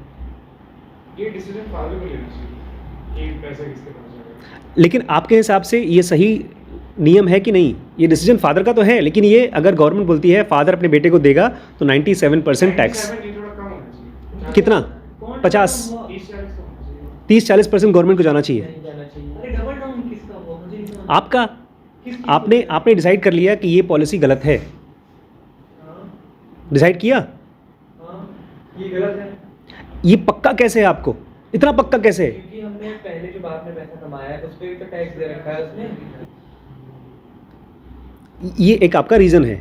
ये डिसीजन फादर को लेना चाहिए कि पैसा किसके पास जाएगा। लेकिन आपके हिसाब से ये सही नियम है कि नहीं, ये डिसीजन फादर का तो है, लेकिन ये अगर गवर्नमेंट बोलती है फादर अपने बेटे को देगा तो 97% टैक्स। 97 ये थोड़ा कम होना चाहिए। कितना? कौन 50 हुआ? 30-40 तो होना चाहिए। 30-40% गवर्नमेंट को जाना चाहिए। नहीं जाना चाहिए। अरे डबल डाउन किसका हुआ मुझे नहीं समझ। आपका, किस आपने डिसाइड कर लिया कि ये पॉलिसी गलत है, हाँ, डिसाइड किया। हाँ, ये गलत है ये पक्का कैसे है आपको, इतना पक्का कैसे है? क्योंकि हमने पहले जो बाप ने पैसा कमाया है उस पे भी तो टैक्स दे रखा है उसने। ये एक आपका रीज़न है,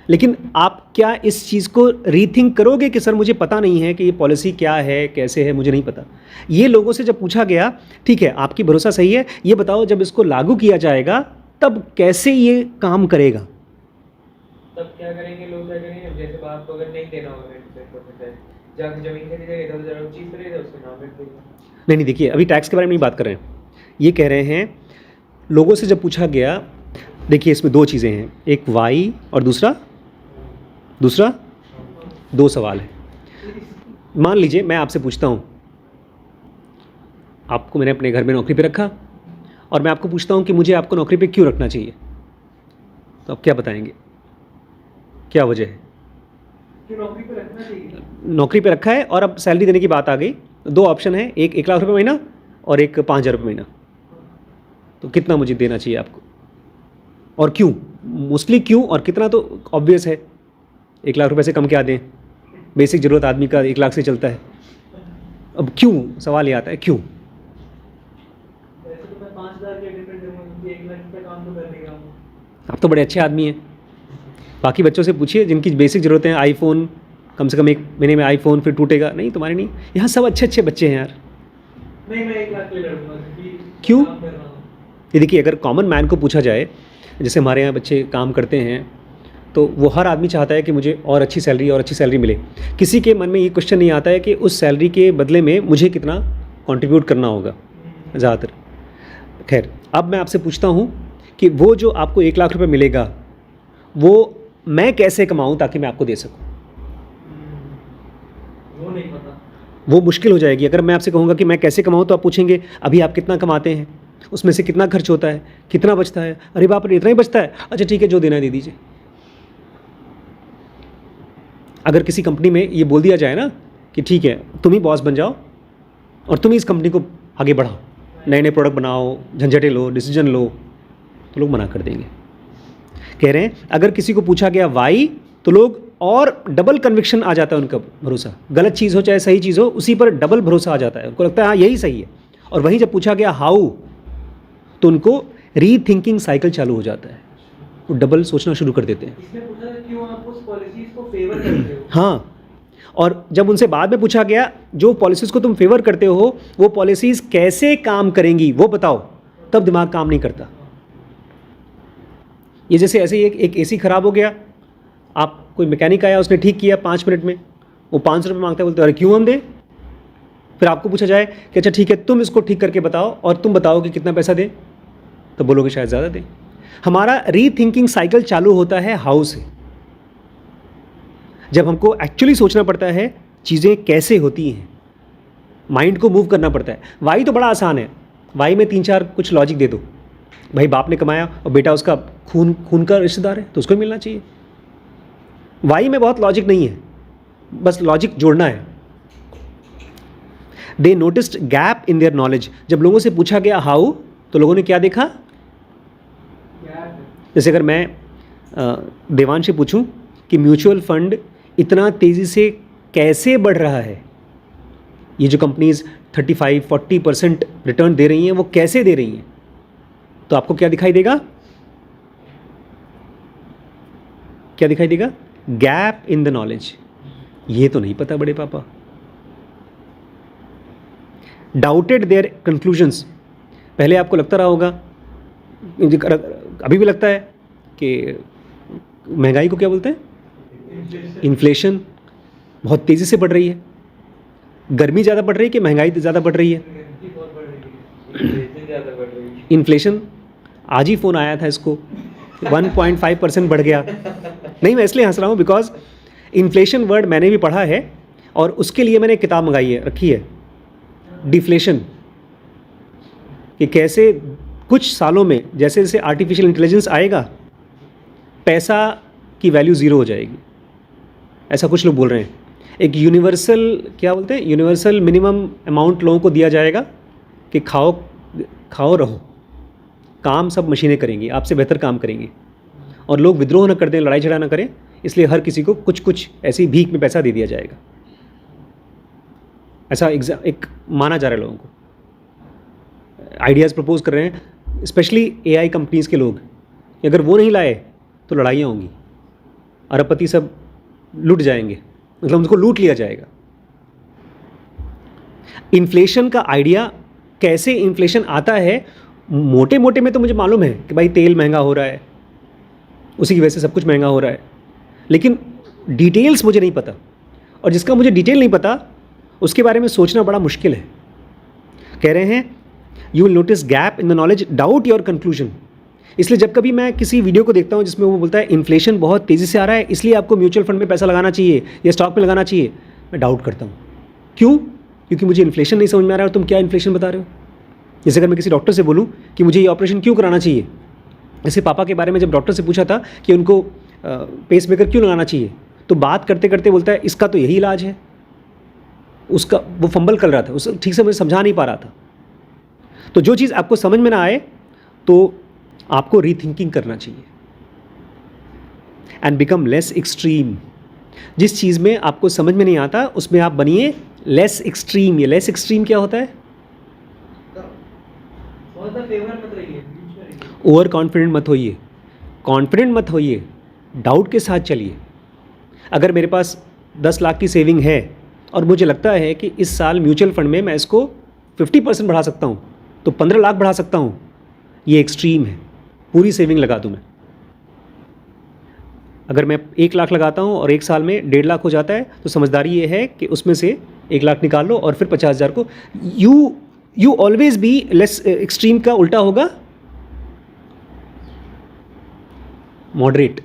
लेकिन आप क्या इस चीज़ को रीथिंक करोगे कि सर मुझे पता नहीं है कि ये पॉलिसी क्या है, कैसे है, मुझे नहीं पता। ये लोगों से जब पूछा गया, ठीक है आपकी भरोसा सही है, ये बताओ जब इसको लागू किया जाएगा तब कैसे ये काम करेगा? तब क्या करेंगे लोग, क्या करेंगे जैसे बाप को अगर नहीं देना होगा जाके जमीन खरीदेगा, इधर उधर चीज खरीदेगा उसके नाम पे देगा। नहीं देखिए, अभी टैक्स के बारे में नहीं बात कर रहे हैं, ये कह रहे हैं लोगों से जब पूछा गया। देखिए इसमें दो चीज़ें हैं, एक वाई और दूसरा दो सवाल है। मान लीजिए मैं आपसे पूछता हूँ, आपको मैंने अपने घर में नौकरी पे रखा और मैं आपको पूछता हूँ कि मुझे आपको नौकरी पे क्यों रखना चाहिए, तो आप क्या बताएंगे, क्या वजह है? क्यों नौकरी पे रखना चाहिए? नौकरी पे रखा है और अब सैलरी देने की बात आ गई, दो ऑप्शन है, एक 1 लाख रुपये महीना और एक 5,000 रुपये महीना, तो कितना मुझे देना चाहिए आपको और क्यों? मोस्टली क्यों और कितना तो ऑब्वियस है, 1 लाख रुपये से कम क्या दें, बेसिक ज़रूरत आदमी का 1 लाख से चलता है। अब क्यों, सवाल ये आता है क्यों? वैसे तो मैं 5,000 के डिपेंड करूंगा क्योंकि 1 लाख का काम तो कर देगा। आप तो बड़े अच्छे आदमी हैं, बाकी बच्चों से पूछिए जिनकी बेसिक ज़रूरतें हैं, आईफोन कम से कम 1 महीने में आईफोन फिर टूटेगा, नहीं तुम्हारे नहीं, यहाँ सब अच्छे अच्छे बच्चे हैं यार। नहीं मैं 1 लाख के लिए लड़ूंगा क्योंकि क्यों? काम कर रहा हूँ। ये देखिए, अगर कॉमन मैन को पूछा जाए, जैसे हमारे यहाँ बच्चे काम करते हैं, तो वो हर आदमी चाहता है कि मुझे और अच्छी सैलरी मिले। किसी के मन में ये क्वेश्चन नहीं आता है कि उस सैलरी के बदले में मुझे कितना कंट्रीब्यूट करना होगा ज़्यादातर। खैर, अब मैं आपसे पूछता हूँ कि वो जो आपको 1 लाख रुपए मिलेगा वो मैं कैसे कमाऊँ ताकि मैं आपको दे सकूँ? वो नहीं पता। वो मुश्किल हो जाएगी। अगर मैं आपसे कहूँगा कि मैं कैसे कमाऊँ तो आप पूछेंगे अभी आप कितना कमाते हैं, उसमें से कितना खर्च होता है, कितना बचता है, अरे बाप रे इतना ही बचता है, अच्छा ठीक है जो देना है दे दीजिए। अगर किसी कंपनी में ये बोल दिया जाए ना कि ठीक है तुम ही बॉस बन जाओ और तुम ही इस कंपनी को आगे बढ़ाओ, नए नए प्रोडक्ट बनाओ, झंझटें लो, डिसीजन लो, तो लोग मना कर देंगे। कह रहे हैं अगर किसी को पूछा गया वाई तो लोग और डबल कन्विक्शन आ जाता है उनका भरोसा, गलत चीज़ हो चाहे सही चीज़ हो उसी पर डबल भरोसा आ जाता है, उनको लगता है हाँ यही सही है। और वहीं जब पूछा गया हाउ तो उनको रीथिंकिंग साइकिल चालू हो जाता है, वो डबल सोचना शुरू कर देते हैं। इसने पूछा था क्यों आप उस पॉलिसीज को फेवर करते हो। हाँ, और जब उनसे बाद में पूछा गया जो पॉलिसीज़ को तुम फेवर करते हो वो पॉलिसीज़ कैसे काम करेंगी वो बताओ, तब दिमाग काम नहीं करता। ये जैसे ऐसे ही एक एसी ख़राब हो गया, आप कोई मैकेनिक आया उसने ठीक किया 5 मिनट में, वो 500 रुपये मांगता है, बोलते अरे क्यों हम दें? फिर आपको पूछा जाए कि अच्छा ठीक है तुम इसको ठीक करके बताओ और तुम बताओ कि कितना पैसा दें, तो बोलोगे शायद ज़्यादा दें। हमारा रीथिंकिंग साइकिल चालू होता है हाउ से, जब हमको एक्चुअली सोचना पड़ता है चीज़ें कैसे होती हैं, माइंड को मूव करना पड़ता है। वाई तो बड़ा आसान है, वाई में 3-4 कुछ लॉजिक दे दो, भाई बाप ने कमाया और बेटा उसका खून का रिश्तेदार है तो उसको मिलना चाहिए। वाई में बहुत लॉजिक नहीं है, बस लॉजिक जोड़ना है। They noticed gap in their knowledge, जब लोगों से पूछा गया हाउ तो लोगों ने क्या देखा? जैसे अगर मैं देवांश से पूछूं कि म्यूचुअल फंड इतना तेज़ी से कैसे बढ़ रहा है, ये जो कंपनीज 35-40% रिटर्न दे रही हैं वो कैसे दे रही हैं, तो आपको क्या दिखाई देगा? क्या दिखाई देगा? Gap in the knowledge. ये तो नहीं पता बड़े पापा। डाउटेड देयर कंक्लूजन्स, पहले आपको लगता रहा होगा, अभी भी लगता है कि महंगाई को क्या बोलते हैं? इन्फ्लेशन बहुत तेज़ी से बढ़ रही है। गर्मी ज़्यादा बढ़ रही है कि महंगाई ज़्यादा बढ़ रही है? इन्फ्लेशन, आज ही फ़ोन आया था इसको 1.5% बढ़ गया। नहीं मैं इसलिए हंस रहा हूँ बिकॉज इन्फ्लेशन वर्ड मैंने भी पढ़ा है और उसके लिए मैंने किताब मंगाई है, रखी है, डिफ्लेशन, कि कैसे कुछ सालों में जैसे जैसे आर्टिफिशियल इंटेलिजेंस आएगा, पैसा की वैल्यू ज़ीरो हो जाएगी, ऐसा कुछ लोग बोल रहे हैं। एक यूनिवर्सल, क्या बोलते हैं, यूनिवर्सल मिनिमम अमाउंट लोगों को दिया जाएगा कि खाओ खाओ रहो, काम सब मशीनें करेंगी, आपसे बेहतर काम करेंगी, और लोग विद्रोह न कर दें, लड़ाई झगड़ा न करें, इसलिए हर किसी को कुछ कुछ ऐसी भीख में पैसा दे दिया जाएगा। ऐसा एक माना जा रहा है, लोगों को आइडियाज़ प्रपोज कर रहे हैं, स्पेशली एआई कंपनीज़ के लोग, कि अगर वो नहीं लाए तो लड़ाइयाँ होंगी, अरबपति सब लूट जाएंगे, मतलब उनको लूट लिया जाएगा। इन्फ्लेशन का आइडिया, कैसे इन्फ्लेशन आता है, मोटे मोटे में तो मुझे मालूम है कि भाई तेल महंगा हो रहा है, उसी की वजह से सब कुछ महंगा हो रहा है, लेकिन डिटेल्स मुझे नहीं पता, और जिसका मुझे डिटेल नहीं पता उसके बारे में सोचना बड़ा मुश्किल है। कह रहे हैं you will notice gap in the knowledge, doubt your conclusion. इसलिए जब कभी मैं किसी वीडियो को देखता हूँ जिसमें वो बोलता है इन्फ्लेशन बहुत तेज़ी से आ रहा है इसलिए आपको म्यूचुअल फंड में पैसा लगाना चाहिए या स्टॉक में लगाना चाहिए, मैं डाउट करता हूँ। क्यों? क्योंकि मुझे इन्फ्लेशन नहीं समझ में आ रहा है और तुम क्या इन्फ्लेशन बता रहे हो। जैसे अगर मैं किसी डॉक्टर से बोलूँ कि मुझे ये ऑपरेशन क्यों कराना चाहिए, जैसे पापा के बारे में जब डॉक्टर से पूछा था कि उनको पेस मेकर क्यों लगाना चाहिए, तो बात करते करते बोलता है इसका तो यही इलाज है, उसका वो फंबल कर रहा था, उसे ठीक से मुझे समझा नहीं पा रहा था। तो जो चीज़ आपको समझ में ना आए तो आपको रीथिंकिंग करना चाहिए एंड बिकम लेस एक्सट्रीम। जिस चीज़ में आपको समझ में नहीं आता उसमें आप बनिए लेस एक्सट्रीम। ये लेस एक्सट्रीम क्या होता है? बहुत ज़्यादा फेवर मत रहिए, बीच में रहिए। ओवर कॉन्फिडेंट मत होइए, कॉन्फिडेंट मत होइए, डाउट के साथ चलिए। अगर मेरे पास 10 लाख की सेविंग है और मुझे लगता है कि इस साल म्यूचुअल फंड में मैं इसको 50% बढ़ा सकता हूँ, तो 15 लाख बढ़ा सकता हूँ, ये एक्सट्रीम है। पूरी सेविंग लगा दूँ मैं। अगर मैं 1 लाख लगाता हूँ और 1 साल में 1.5 लाख हो जाता है, तो समझदारी ये है कि उसमें से 1 लाख निकाल लो और फिर 50,000 को you always be less extreme का उल्टा होगा moderate.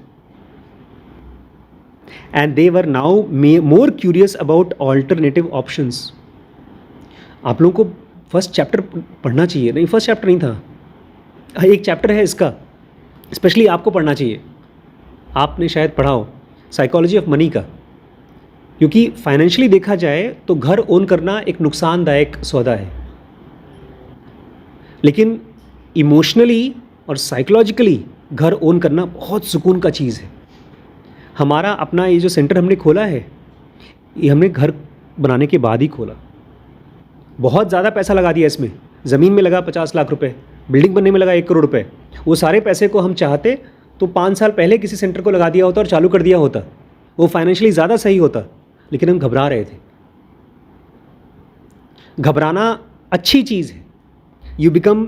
And they were now more curious about alternative options. आप लोगों को फर्स्ट चैप्टर पढ़ना चाहिए। नहीं, फर्स्ट चैप्टर नहीं था, एक चैप्टर है इसका, स्पेशली आपको पढ़ना चाहिए। आपने शायद पढ़ा हो साइकोलॉजी ऑफ मनी का, क्योंकि फाइनेंशियली देखा जाए तो घर ओन करना एक नुकसानदायक सौदा है, लेकिन इमोशनली और साइकोलॉजिकली घर ओन करना बहुत सुकून का चीज़ है। हमारा अपना ये जो सेंटर हमने खोला है, ये हमने घर बनाने के बाद ही खोला। बहुत ज़्यादा पैसा लगा दिया इसमें, ज़मीन में लगा 50 लाख रुपए, बिल्डिंग बनने में लगा 1 करोड़ रुपए। वो सारे पैसे को हम चाहते तो 5 साल पहले किसी सेंटर को लगा दिया होता और चालू कर दिया होता, वो फाइनेंशियली ज़्यादा सही होता, लेकिन हम घबरा रहे थे। घबराना अच्छी चीज़ है। You become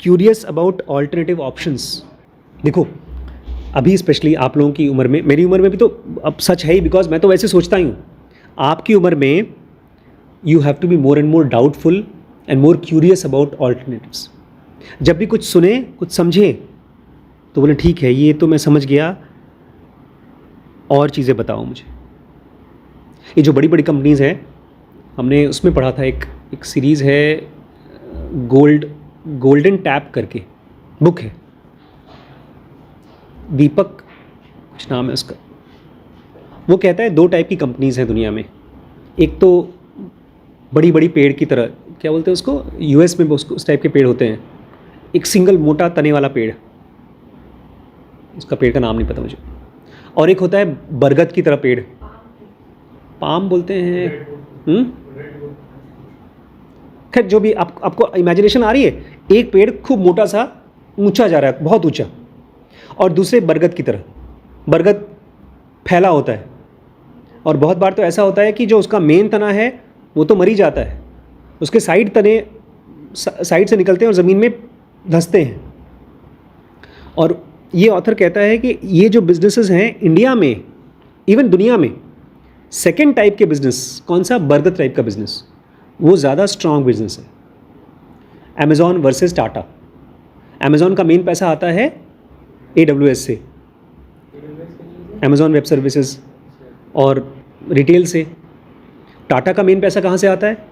curious about alternative options. देखो अभी स्पेशली आप लोगों की उम्र में, मेरी उम्र में भी तो अब सच है ही, बिकॉज मैं तो वैसे सोचता ही हूँ, आपकी उम्र में you have to be more and more doubtful and more curious about alternatives. जब भी कुछ सुने, कुछ समझें, तो बोले ठीक है ये तो मैं समझ गया, और चीज़ें बताओ मुझे। ये जो बड़ी बड़ी कंपनीज़ हैं, हमने उसमें पढ़ा था, एक सीरीज़ है गोल्डन टैप करके बुक है, दीपक कुछ नाम है उसका। वो कहता है 2 टाइप की कंपनीज़ हैं दुनिया में। एक तो बड़ी बड़ी पेड़ की तरह, क्या बोलते हैं उसको, यूएस में उसको उस टाइप के पेड़ होते हैं, एक सिंगल मोटा तने वाला पेड़, उसका पेड़ का नाम नहीं पता मुझे। और एक होता है बरगद की तरह पेड़, पाम बोलते हैं। खैर जो भी आपको इमेजिनेशन आ रही है, एक पेड़ खूब मोटा सा ऊंचा जा रहा है, बहुत ऊंचा, और दूसरे बरगद की तरह। बरगद फैला होता है, और बहुत बार तो ऐसा होता है कि जो उसका मेन तना है वो तो मर ही जाता है, उसके साइड तने साइड से निकलते हैं और ज़मीन में धंसते हैं। और ये ऑथर कहता है कि ये जो बिजनेसेस हैं इंडिया में, इवन दुनिया में, सेकेंड टाइप के बिजनेस कौन सा, बरगद टाइप का बिजनेस, वो ज़्यादा स्ट्रॉन्ग बिजनेस है। Amazon versus Tata. अमेज़ॉन का मेन पैसा आता है AWS से, अमेज़ॉन वेब सर्विसेज और रिटेल से। टाटा का मेन पैसा कहाँ से आता है?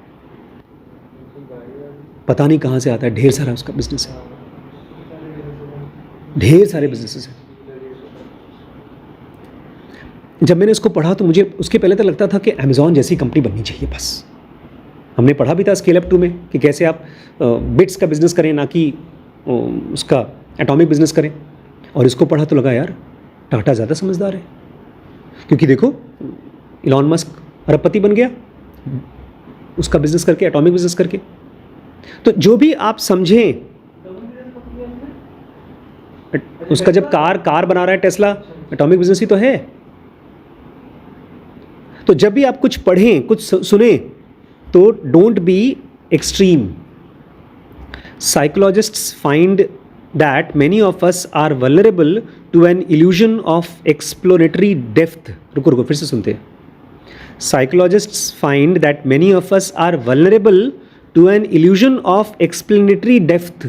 पता नहीं कहाँ से आता है, ढेर सारा उसका बिजनेस है। ढेर सारे बिजनेसेस हैं। जब मैंने इसको पढ़ा तो मुझे उसके पहले तो लगता था कि अमेज़ॉन जैसी कंपनी बननी चाहिए बस। हमने पढ़ा भी था स्केल अप 2 में कि कैसे आप बिट्स का बिज़नेस करें, ना कि उसका एटॉमिक बिज़नेस करें। और इसको पढ़ा तो लगा यार टाटा ज़्यादा समझदार है, क्योंकि देखो इलॉन मस्क अरबपति बन गया उसका बिज़नेस करके, एटॉमिक बिज़नेस करके। तो जो भी आप समझें, उसका जब कार बना रहा है टेस्ला, एटॉमिक बिज़नेस ही तो है। तो जब भी आप कुछ पढ़ें, कुछ सुने, तो don't be extreme. Psychologists find that many of us are vulnerable to an illusion of exploratory depth. रुको फिर से सुनते हैं। Psychologists find that many of us are vulnerable to an illusion of explanatory depth.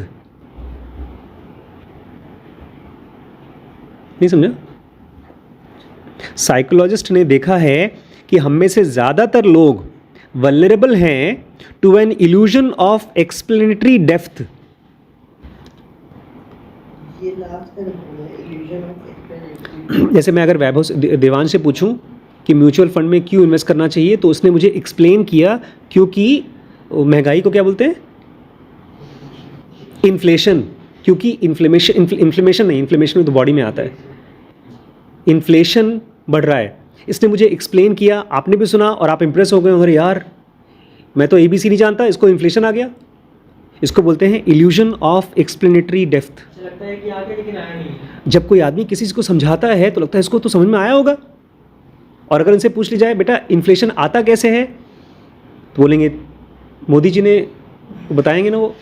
नहीं समझा? Psychologist ने देखा है कि हम में से ज़्यादातर लोग वल्नरेबल हैं to an illusion of explanatory depth. ये लास्ट का illusion of explanatory। जैसे मैं अगर वैभव देवान से पूछूं कि म्यूचुअल फंड में क्यों इन्वेस्ट करना चाहिए, तो उसने मुझे एक्सप्लेन किया क्योंकि महंगाई को क्या बोलते हैं, इन्फ्लेशन, क्योंकि इन्फ्लेमेशन नहीं, इन्फ्लेमेशन तो बॉडी में आता है, इन्फ्लेशन बढ़ रहा है। इसने मुझे एक्सप्लेन किया, आपने भी सुना और आप इंप्रेस हो गए, अरे यार मैं तो ABC नहीं जानता, इसको इन्फ्लेशन आ गया। इसको बोलते हैं इल्यूजन ऑफ एक्सप्लेनेटरी डेप्थ। लगता है कि आगे लेकिन आया नहीं। जब कोई आदमी किसी चीज़ को समझाता है तो लगता है इसको तो समझ में आया होगा। और अगर उनसे पूछ ली जाए बेटा इन्फ्लेशन आता कैसे है, तो बोलेंगे मोदी जी ने, बताएंगे ना वो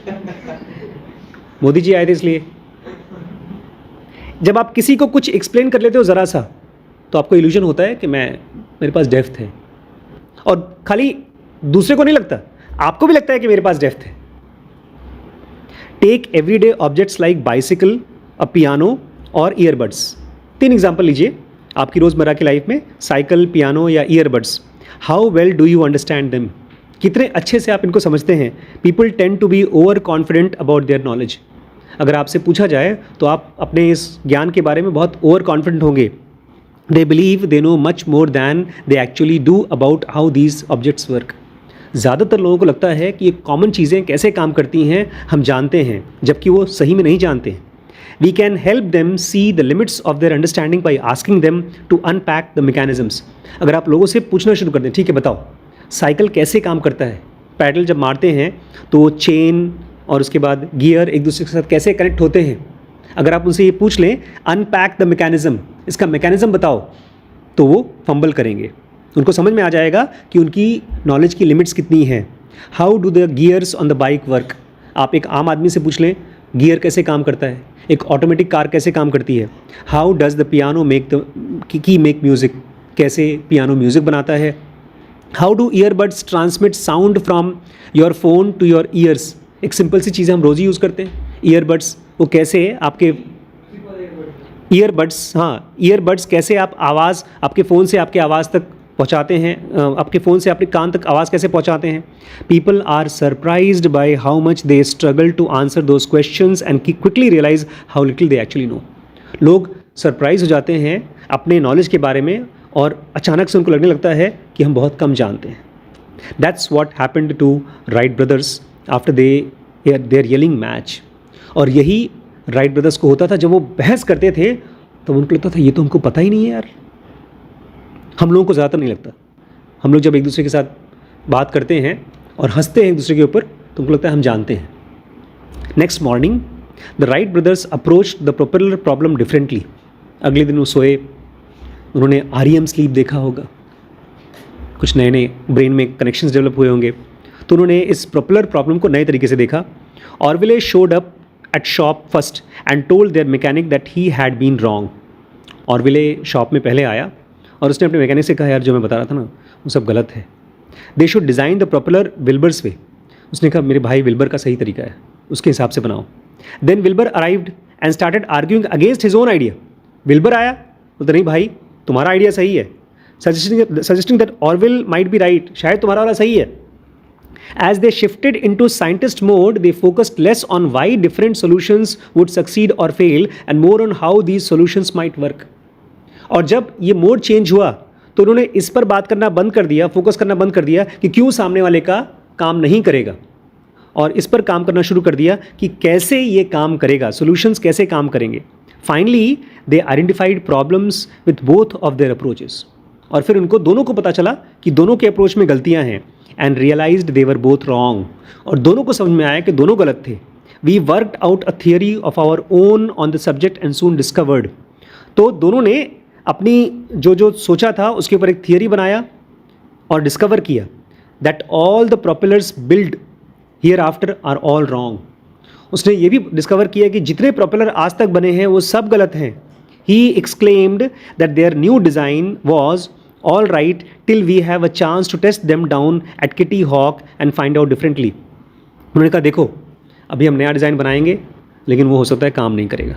मोदी जी आए थे इसलिए। जब आप किसी को कुछ एक्सप्लेन कर लेते हो ज़रा सा, तो आपको इल्यूजन होता है कि मेरे पास डेप्थ है। और खाली दूसरे को नहीं लगता, आपको भी लगता है कि मेरे पास डेप्थ है। Take everyday objects like bicycle, a piano और ईयरबड्स। 3 एग्जाम्पल लीजिए आपकी रोज़मर्रा की लाइफ में, साइकिल, पियानो या earbuds. How well do you understand them? कितने अच्छे से आप इनको समझते हैं? People tend to be over confident about their knowledge. अगर आपसे पूछा जाए तो आप अपने इस ज्ञान के बारे में बहुत ओवर कॉन्फिडेंट होंगे। They believe they know much more than they actually do about how these objects work. ज़्यादातर लोगों को लगता है कि ये कॉमन चीज़ें कैसे काम करती हैं हम जानते हैं, जबकि वो सही में नहीं जानते हैं। We can help them see the limits of their understanding by asking them to unpack the mechanisms. अगर आप लोगों से पूछना शुरू कर दें, ठीक है बताओ साइकिल कैसे काम करता है, पैडल जब मारते हैं तो चेन और उसके बाद गियर एक दूसरे के साथ कैसे कनेक्ट होते हैं, अगर आप उनसे ये पूछ लें अनपैक द मैकेनिज्म, इसका मैकेनिज्म बताओ, तो वो फंबल करेंगे। उनको समझ में आ जाएगा कि उनकी नॉलेज की लिमिट्स कितनी हैं। How do the gears on the bike work? आप एक आम आदमी से पूछ लें गियर कैसे काम करता है, एक ऑटोमेटिक कार कैसे काम करती है। How does the piano make music, कैसे पियानो म्यूज़िक बनाता है। How do earbuds transmit sound from your phone to your ears. एक सिंपल सी चीज़ हम रोज़ ही यूज़ करते हैं, ईयरबड्स। वो कैसे आपके ईयरबड्स कैसे आप आवाज़ आपके फ़ोन से आपके आवाज़ तक पहुँचाते हैं, आपके फ़ोन से आपके कान तक आवाज़ कैसे पहुँचाते हैं। People are surprised by how much they struggle to answer those questions and quickly realise how little they actually know. लोग सरप्राइज हो जाते हैं अपने नॉलेज के बारे में और अचानक से उनको लगने लगता है कि हम बहुत कम जानते हैं। That's what happened to Wright brothers after their yelling match. और यही राइट ब्रदर्स को होता था जब वो बहस करते थे, तो उनको लगता था ये तो हमको पता ही नहीं है यार। हम लोगों को ज़्यादातर नहीं लगता, हम लोग जब एक दूसरे के साथ बात करते हैं और हंसते हैं एक दूसरे के ऊपर, तो उनको लगता है हम जानते हैं। Next morning the Wright brothers approach the propeller problem differently. अगले दिन वो सोए, उन्होंने REM स्लीप देखा होगा, कुछ नए नए ब्रेन में कनेक्शंस डेवलप हुए होंगे, तो उन्होंने इस प्रोपेलर प्रॉब्लम को नए तरीके से देखा। Orville showed up at shop first and told their mechanic that he had been wrong. Orville shop में पहले आया और उसने अपने मैकेनिक से कहा यार जो मैं बता रहा था ना वो सब गलत है। They should design the propeller Wilbur's way. उसने कहा मेरे भाई विल्बर का सही तरीका है, उसके हिसाब से बनाओ। Then Wilbur arrived and started arguing against his own idea. Wilbur आया, बोलते नहीं भाई तुम्हारा आइडिया सही है, suggesting that Orville might be right, शायद तुम्हारा वाला सही है। As they shifted into scientist mode, they focused less on why different solutions would succeed or fail and more on how these solutions might work. और जब ये mode change हुआ तो उन्होंने इस पर बात करना बंद कर दिया, फोकस करना बंद कर दिया कि क्यों सामने वाले का काम नहीं करेगा, और इस पर काम करना शुरू कर दिया कि कैसे ये काम करेगा, सॉल्यूशंस कैसे काम करेंगे. Finally they identified problems with both of their approaches. और फिर उनको दोनों को पता चला कि दोनों के अप्रोच में गलतियां हैं. And realised they were both wrong. और दोनों को समझ में आया कि दोनों गलत थे. We worked out a theory of our own on the subject and soon discovered. तो दोनों ने अपनी जो सोचा था उसके ऊपर एक थियरी बनाया और डिस्कवर किया that all the propellers build hereafter are all wrong. उसने ये भी डिस्कवर किया कि जितने प्रोपेलर आज तक बने हैं वो सब गलत हैं. He exclaimed that their new design was all right till we have a chance to test them down at Kitty Hawk and find out differently. उन्होंने कहा देखो अभी हम नया डिज़ाइन बनाएंगे लेकिन वो हो सकता है काम नहीं करेगा,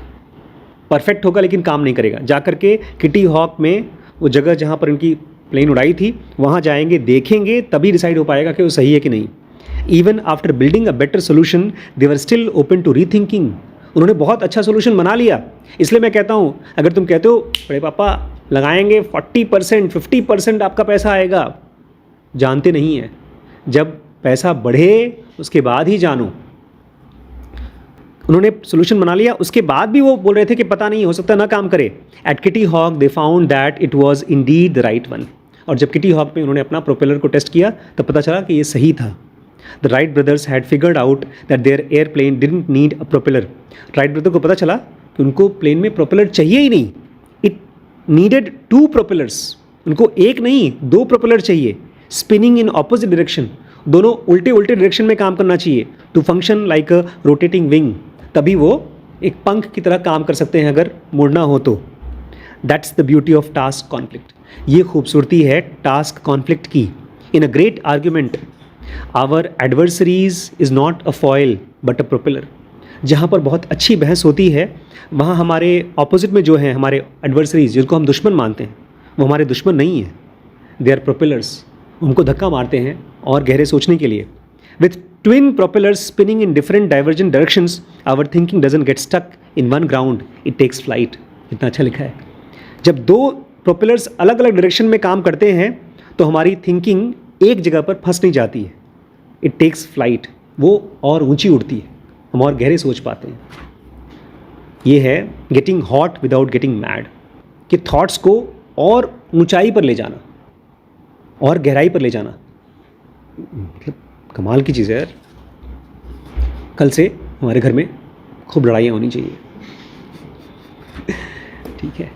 परफेक्ट होगा लेकिन काम नहीं करेगा. जा कर के किटी हॉक में वो जगह जहाँ पर इनकी प्लेन उड़ाई थी वहाँ जाएंगे, देखेंगे, तभी डिसाइड हो पाएगा कि वो सही है कि नहीं. Even after building a better solution they were still open to rethinking. उन्होंने बहुत अच्छा सोल्यूशन बना लिया. इसलिए मैं कहता हूँ अगर तुम कहते हो बड़े पापा लगाएंगे 40% 50% आपका पैसा आएगा, जानते नहीं हैं. जब पैसा बढ़े उसके बाद ही जानो. उन्होंने सोल्यूशन बना लिया, उसके बाद भी वो बोल रहे थे कि पता नहीं हो सकता ना काम करे. At Kitty Hawk they found that it was indeed the right one. और जब किटी हॉक में उन्होंने अपना प्रोपेलर को टेस्ट किया तब पता चला कि ये सही था. The Wright brothers had figured out that their airplane didn't need a propeller. Wright brother को पता चला कि उनको प्लेन में प्रोपेलर चाहिए ही नहीं. It needed 2 propellers. उनको एक नहीं 2 प्रोपेलर चाहिए. स्पिनिंग इन ऑपोजिट डायरेक्शन, दोनों उल्टे उल्टे डायरेक्शन में काम करना चाहिए to function like a rotating wing. तभी वो एक पंख की तरह काम कर सकते हैं अगर मुड़ना हो तो. That's the beauty of task conflict. ये खूबसूरती है टास्क कॉन्फ्लिक्ट की. In a great argument our adversaries is not a foil but a propeller. जहाँ पर बहुत अच्छी बहस होती है वहाँ हमारे ऑपोजिट में जो हैं हमारे एडवर्सरीज जिनको हम दुश्मन मानते हैं वो हमारे दुश्मन नहीं हैं, दे आर प्रोपेलर्स. उनको धक्का मारते हैं और गहरे सोचने के लिए. With twin propellers spinning in different divergent directions, our thinking doesn't get stuck in one ground, it takes flight. इतना अच्छा लिखा है. जब 2 प्रोपेलर्स अलग अलग डायरेक्शन में काम करते हैं तो हमारी थिंकिंग एक जगह पर फंस नहीं जाती है. It takes flight. वो और ऊंची उड़ती है, हम और गहरे सोच पाते हैं. ये है getting hot without getting mad, कि थॉट्स को और ऊंचाई पर ले जाना और गहराई पर ले जाना. मतलब कमाल की चीज़ है यार. कल से हमारे घर में खूब लड़ाइयाँ होनी चाहिए. ठीक है.